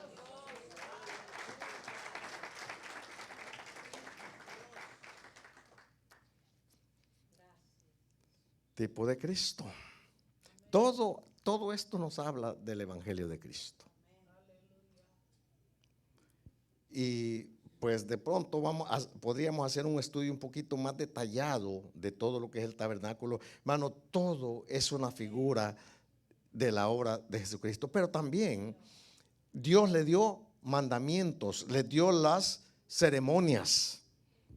Tipo de Cristo. Todo esto nos habla del Evangelio de Cristo. Y pues de pronto podríamos hacer un estudio un poquito más detallado de todo lo que es el tabernáculo. Hermano, todo es una figura de la obra de Jesucristo. Pero también Dios le dio mandamientos, le dio las ceremonias.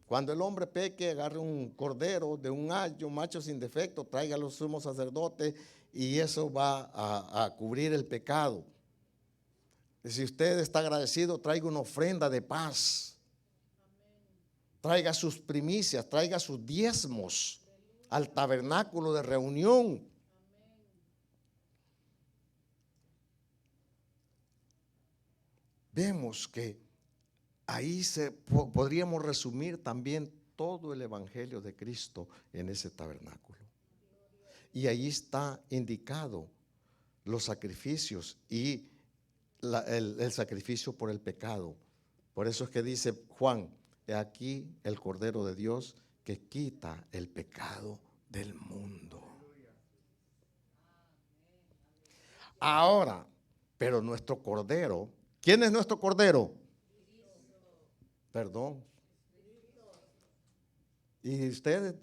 Cuando el hombre peque, agarre un cordero de un año, macho sin defecto, traiga a los sumos sacerdotes y eso va a cubrir el pecado. Si usted está agradecido, traiga una ofrenda de paz. Traiga sus primicias, traiga sus diezmos al tabernáculo de reunión. Vemos que ahí podríamos resumir también todo el Evangelio de Cristo en ese tabernáculo. Y ahí está indicado los sacrificios y el sacrificio por el pecado. Por eso es que dice Juan, he aquí el Cordero de Dios que quita el pecado del mundo. Ahora, pero nuestro Cordero, ¿quién es nuestro Cordero? Perdón. ¿Y ustedes?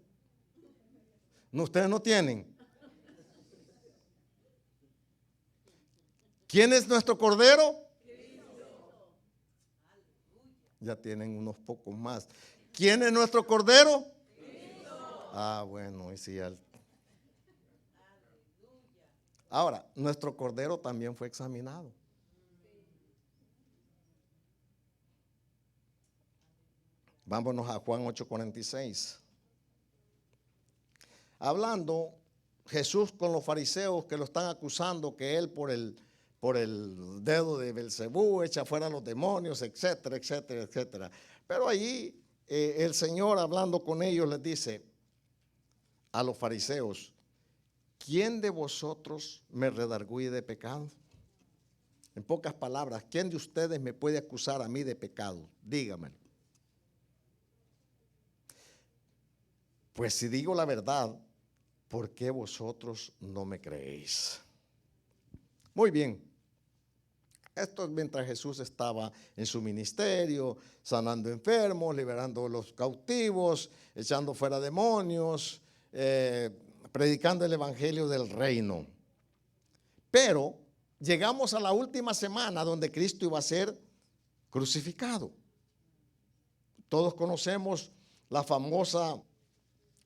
No, ustedes no tienen. ¿Quién es nuestro Cordero? Ya tienen unos pocos más. ¿Quién es nuestro Cordero? Cristo. Ah, bueno, y sí. Ahora, nuestro cordero también fue examinado. Vámonos a Juan 8:46. Hablando Jesús con los fariseos que lo están acusando que él por el dedo de Belcebú echa fuera a los demonios, etcétera, etcétera, etcétera. Pero allí el Señor, hablando con ellos, les dice a los fariseos: ¿quién de vosotros me redarguye de pecado? En pocas palabras, ¿quién de ustedes me puede acusar a mí de pecado? Dígamelo. Pues si digo la verdad, ¿por qué vosotros no me creéis? Muy bien. Esto es mientras Jesús estaba en su ministerio, sanando enfermos, liberando a los cautivos, echando fuera demonios, predicando el evangelio del reino. Pero llegamos a la última semana donde Cristo iba a ser crucificado. Todos conocemos la famosa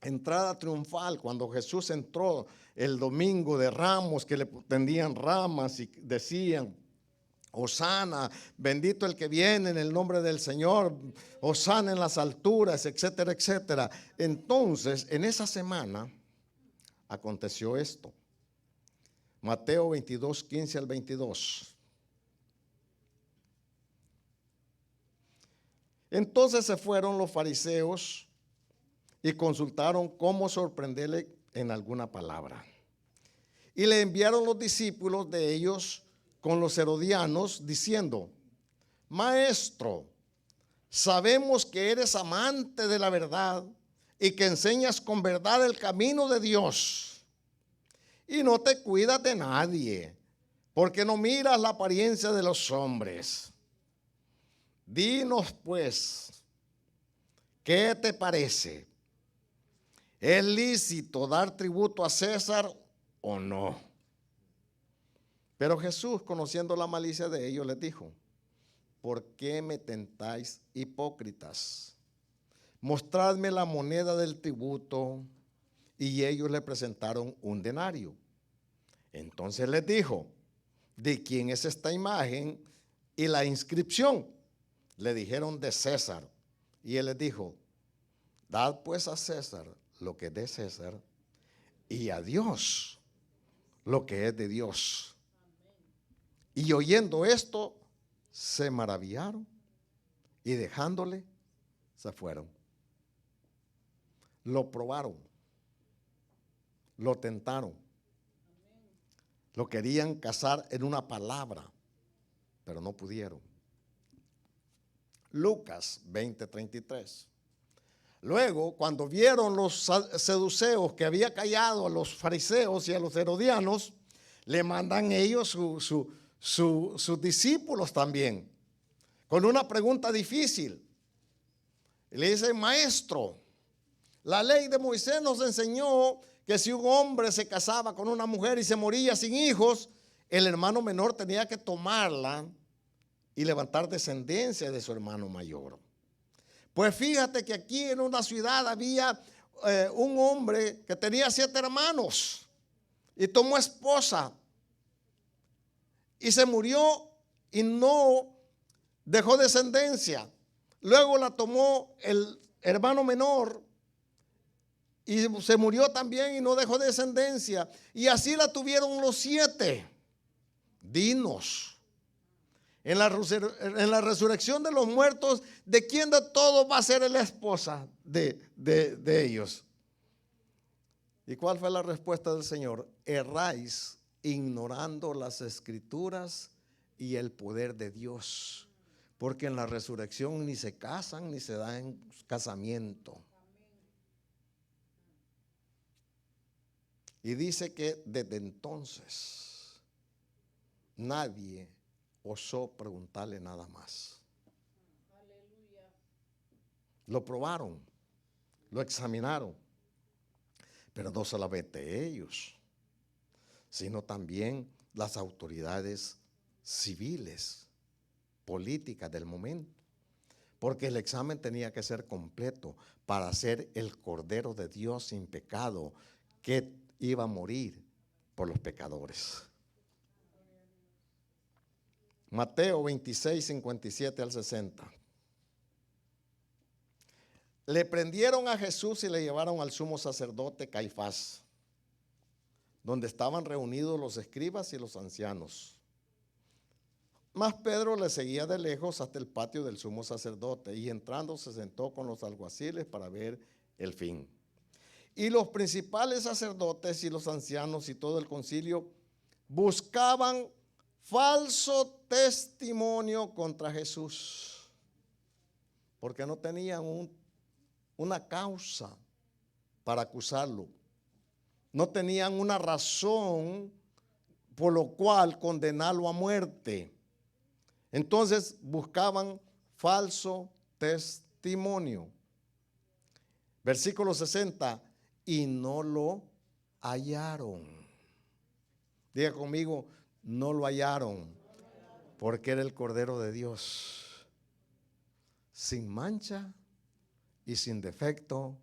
entrada triunfal, cuando Jesús entró el domingo de Ramos, que le tendían ramas y decían: Hosana, bendito el que viene en el nombre del Señor, Hosana en las alturas, etcétera, etcétera. Entonces, en esa semana aconteció esto. Mateo 22, 15 al 22. Entonces se fueron los fariseos y consultaron cómo sorprenderle en alguna palabra. Y le enviaron los discípulos de ellos con los herodianos, diciendo: Maestro, sabemos que eres amante de la verdad y que enseñas con verdad el camino de Dios, y no te cuidas de nadie, porque no miras la apariencia de los hombres. Dinos pues, ¿qué te parece? ¿Es lícito dar tributo a César o no? Pero Jesús, conociendo la malicia de ellos, les dijo: ¿por qué me tentáis, hipócritas? Mostradme la moneda del tributo. Y ellos le presentaron un denario. Entonces les dijo: ¿de quién es esta imagen y la inscripción? Le dijeron: de César. Y él les dijo: dad pues a César lo que es de César, y a Dios lo que es de Dios. Y oyendo esto, se maravillaron y dejándole, se fueron. Lo probaron, lo tentaron, lo querían casar en una palabra, pero no pudieron. Lucas 20:33. Luego, cuando vieron los saduceos que había callado a los fariseos y a los herodianos, le mandan ellos sus discípulos también, con una pregunta difícil. Y le dicen: Maestro, la ley de Moisés nos enseñó que si un hombre se casaba con una mujer y se moría sin hijos, el hermano menor tenía que tomarla y levantar descendencia de su hermano mayor. Pues fíjate que aquí en una ciudad había un hombre que tenía 7 hermanos y tomó esposa y se murió y no dejó descendencia. Luego la tomó el hermano menor y se murió también y no dejó descendencia. Y así la tuvieron los 7. Dinos, en la resurrección de los muertos, ¿de quién de todos va a ser la esposa de ellos? ¿Y cuál fue la respuesta del Señor? Erráis ignorando las escrituras y el poder de Dios, porque en la resurrección ni se casan ni se dan casamiento. Y dice que desde entonces nadie osó preguntarle nada más. Lo probaron, lo examinaron, pero no solamente ellos, sino también las autoridades civiles, políticas del momento, porque el examen tenía que ser completo para ser el Cordero de Dios sin pecado que iba a morir por los pecadores. Mateo 26, 57 al 60. Le prendieron a Jesús y le llevaron al sumo sacerdote Caifás, donde estaban reunidos los escribas y los ancianos. Mas Pedro le seguía de lejos hasta el patio del sumo sacerdote, y entrando se sentó con los alguaciles para ver el fin. Y los principales sacerdotes y los ancianos y todo el concilio buscaban falso testimonio contra Jesús, porque no tenían una causa para acusarlo. No tenían una razón por lo cual condenarlo a muerte. Entonces buscaban falso testimonio. Versículo 60, y no lo hallaron. Diga conmigo, no lo hallaron, porque era el Cordero de Dios, sin mancha y sin defecto,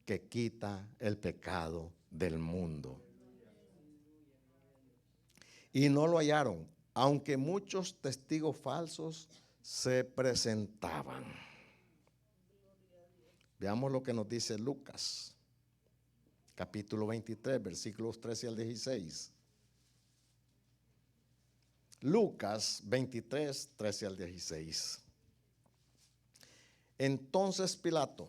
que quita el pecado del mundo. Y no lo hallaron, aunque muchos testigos falsos se presentaban. Veamos lo que nos dice Lucas, capítulo 23, versículos 13 al 16. Lucas 23, 13 al 16. Entonces Pilato,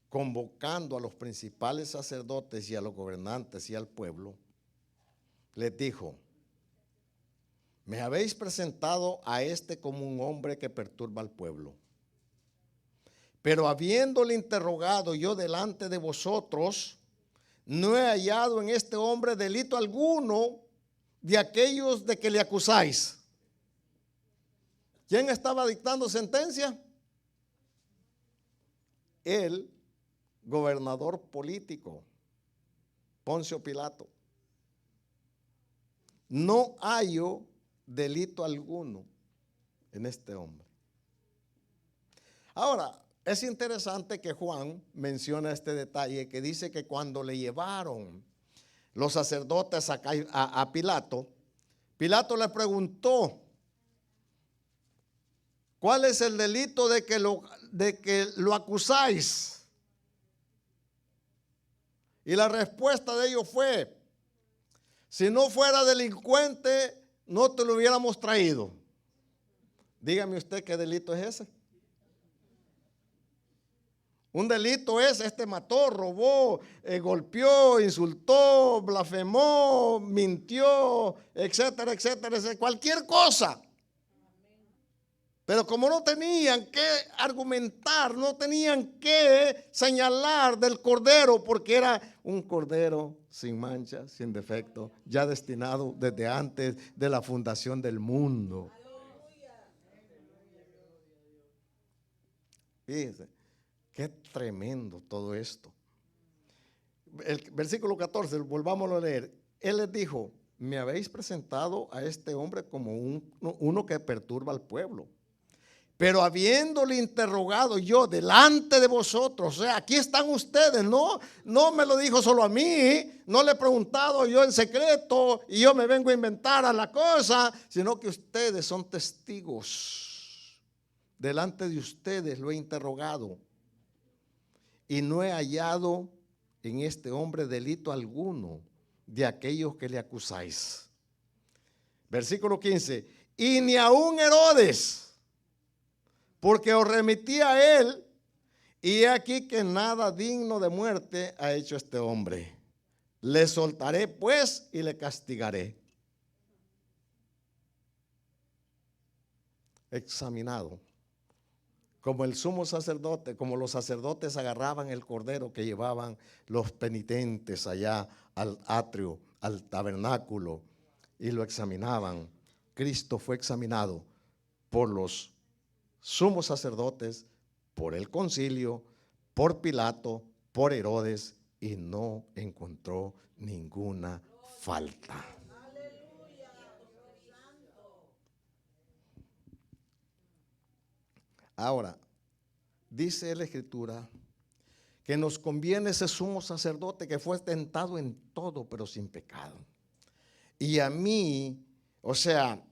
convocando a los principales sacerdotes y a los gobernantes y al pueblo, les dijo: me habéis presentado a este como un hombre que perturba al pueblo. Pero habiéndole interrogado yo delante de vosotros, no he hallado en este hombre delito alguno de aquellos de que le acusáis. ¿Quién estaba dictando sentencia? El gobernador político, Poncio Pilato. No hallo delito alguno en este hombre. Ahora, es interesante que Juan menciona este detalle, que dice que cuando le llevaron los sacerdotes a Pilato, Pilato le preguntó: ¿cuál es el delito de que lo acusáis? Y la respuesta de ellos fue: si no fuera delincuente, no te lo hubiéramos traído. Dígame usted, ¿qué delito es ese? Un delito es: este mató, robó, golpeó, insultó, blasfemó, mintió, etcétera, etcétera, etcétera, cualquier cosa. Pero como no tenían que argumentar, no tenían que señalar del cordero, porque era un cordero sin mancha, sin defecto, ya destinado desde antes de la fundación del mundo. Fíjense, qué tremendo todo esto. El versículo 14, volvámoslo a leer. Él les dijo: me habéis presentado a este hombre como uno que perturba al pueblo. Pero habiéndole interrogado yo delante de vosotros, o sea, aquí están ustedes, no me lo dijo solo a mí, no le he preguntado yo en secreto y yo me vengo a inventar a la cosa, sino que ustedes son testigos. Delante de ustedes lo he interrogado y no he hallado en este hombre delito alguno de aquellos que le acusáis. Versículo 15, y ni aun Herodes, porque os remití a él, y he aquí que nada digno de muerte ha hecho este hombre. Le soltaré pues y le castigaré. Examinado, como el sumo sacerdote, como los sacerdotes agarraban el cordero que llevaban los penitentes allá al atrio, al tabernáculo, y lo examinaban. Cristo fue examinado por los sumos sacerdotes, por el concilio, por Pilato, por Herodes, y no encontró ninguna falta. Ahora, dice la Escritura que nos conviene ese sumo sacerdote que fue tentado en todo, pero sin pecado. Y a mí, o sea,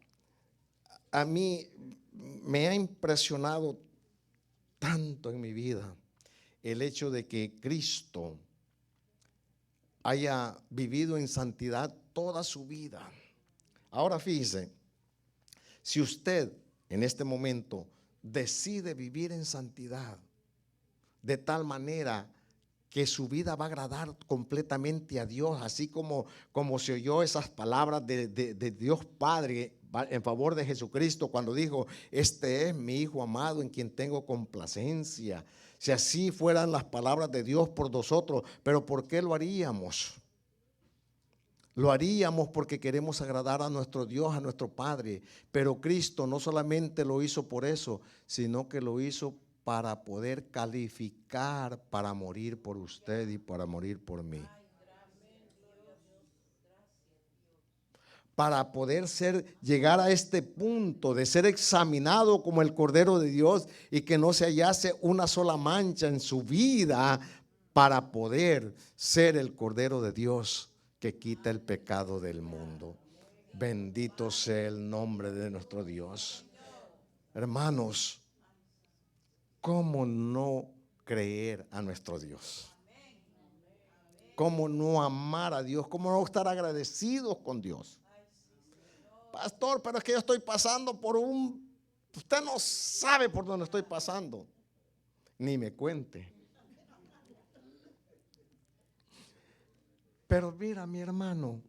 a mí me ha impresionado tanto en mi vida el hecho de que Cristo haya vivido en santidad toda su vida. Ahora fíjese, si usted en este momento decide vivir en santidad de tal manera que su vida va a agradar completamente a Dios, así como se oyó esas palabras de Dios Padre en favor de Jesucristo cuando dijo: este es mi Hijo amado en quien tengo complacencia. Si así fueran las palabras de Dios por nosotros, pero ¿por qué lo haríamos? Lo haríamos porque queremos agradar a nuestro Dios, a nuestro Padre. Pero Cristo no solamente lo hizo por eso, sino que lo hizo para poder calificar para morir por usted y para morir por mí. Para poder llegar a este punto de ser examinado como el Cordero de Dios y que no se hallase una sola mancha en su vida, para poder ser el Cordero de Dios que quita el pecado del mundo. Bendito sea el nombre de nuestro Dios. Hermanos, ¿cómo no creer a nuestro Dios? ¿Cómo no amar a Dios? ¿Cómo no estar agradecidos con Dios? Pastor, pero es que yo estoy pasando por usted no sabe por dónde estoy pasando. Ni me cuente. Pero mira, mi hermano,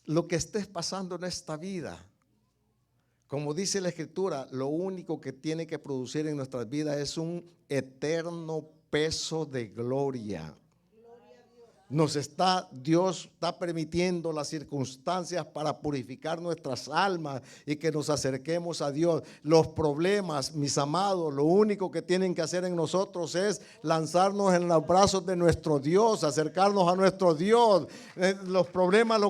lo que estés pasando en esta vida, como dice la Escritura, lo único que tiene que producir en nuestras vidas es un eterno peso de gloria. Dios está permitiendo las circunstancias para purificar nuestras almas y que nos acerquemos a Dios. Los problemas, mis amados, lo único que tienen que hacer en nosotros es lanzarnos en los brazos de nuestro Dios, acercarnos a nuestro Dios. Los problemas,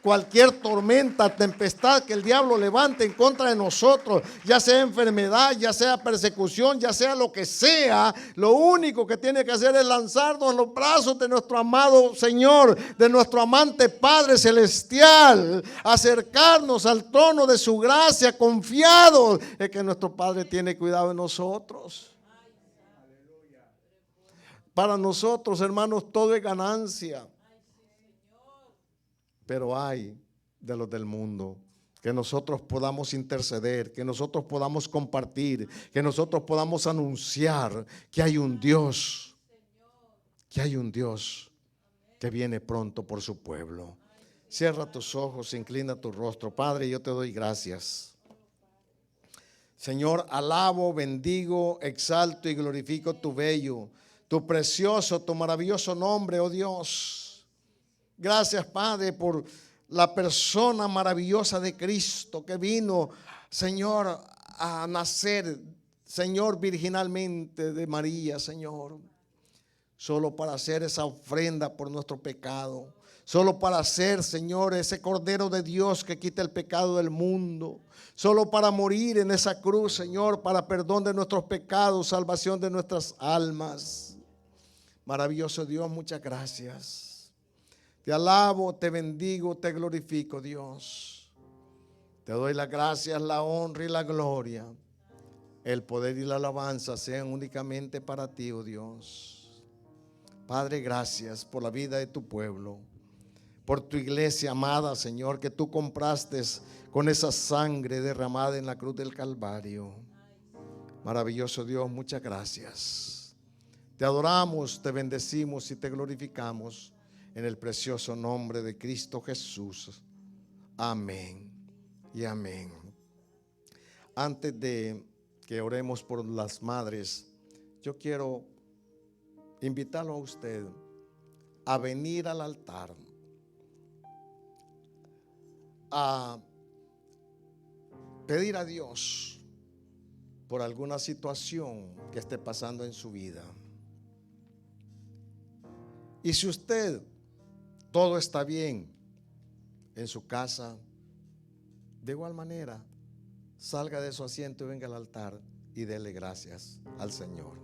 cualquier tormenta, tempestad que el diablo levante en contra de nosotros, ya sea enfermedad, ya sea persecución, ya sea lo que sea, lo único que tiene que hacer es lanzarnos en los brazos de nuestro amado Señor, de nuestro amante Padre Celestial, acercarnos al trono de su gracia, confiados en que nuestro Padre tiene cuidado de nosotros. Para nosotros, hermanos, todo es ganancia. Pero hay de los del mundo, que nosotros podamos interceder, que nosotros podamos compartir, que nosotros podamos anunciar que hay un Dios, que viene pronto por su pueblo. Cierra tus ojos, inclina tu rostro. Padre, yo te doy gracias. Señor, alabo, bendigo, exalto y glorifico tu bello, tu precioso, tu maravilloso nombre, oh Dios. Gracias, Padre, por la persona maravillosa de Cristo que vino, Señor, a nacer, Señor, virginalmente de María, Señor, solo para hacer esa ofrenda por nuestro pecado, solo para hacer, Señor, ese Cordero de Dios que quita el pecado del mundo, solo para morir en esa cruz, Señor, para perdón de nuestros pecados, salvación de nuestras almas. Maravilloso Dios, muchas gracias. Te alabo, te bendigo, te glorifico, Dios. Te doy las gracias, la honra y la gloria. El poder y la alabanza sean únicamente para ti, oh Dios. Padre, gracias por la vida de tu pueblo, por tu iglesia amada, Señor, que tú compraste con esa sangre derramada en la cruz del Calvario. Maravilloso Dios, muchas gracias. Te adoramos, te bendecimos y te glorificamos. En el precioso nombre de Cristo Jesús. Amén y amén. Antes de que oremos por las madres, yo quiero invitarlo a usted a venir al altar, a pedir a Dios por alguna situación que esté pasando en su vida. Y si usted todo está bien en su casa, de igual manera, salga de su asiento y venga al altar y dele gracias al Señor.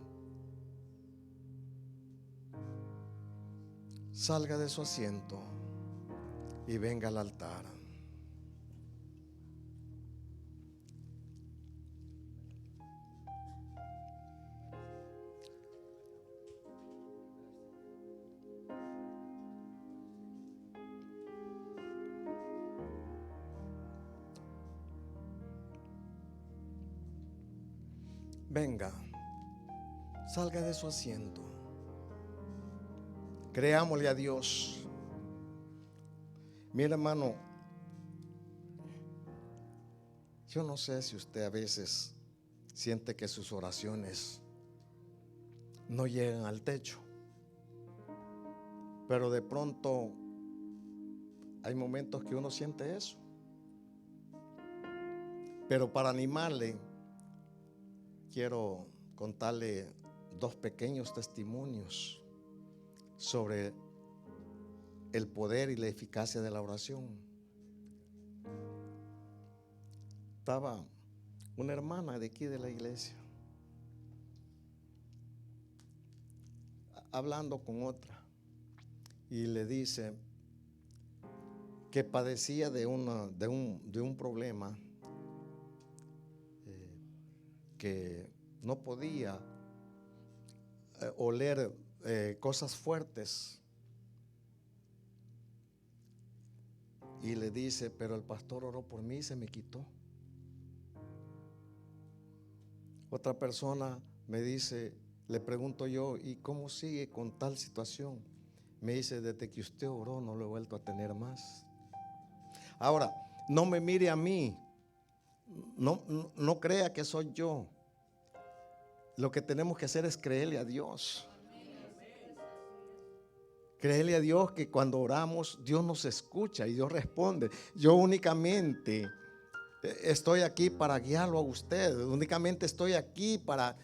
salga de su asiento y venga al altar. Venga, salga de su asiento. Creámosle a Dios. Mira, hermano, yo no sé si usted a veces siente que sus oraciones no llegan al techo, pero de pronto hay momentos que uno siente eso. Pero para animarle, quiero contarle dos pequeños testimonios sobre el poder y la eficacia de la oración. Estaba una hermana de aquí de la iglesia hablando con otra y le dice que padecía de un problema, que no podía oler cosas fuertes. Y le dice, pero el pastor oró por mí y se me quitó. Otra persona me dice, le pregunto yo, ¿y cómo sigue con tal situación? Me dice, desde que usted oró no lo he vuelto a tener más. Ahora, no me mire a mí, no crea que soy yo. Lo que tenemos que hacer es creerle a Dios. Creerle a Dios que cuando oramos Dios nos escucha y Dios responde. Yo únicamente estoy aquí para guiarlo a usted. Únicamente estoy aquí para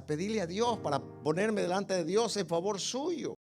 pedirle a Dios, para ponerme delante de Dios en favor suyo.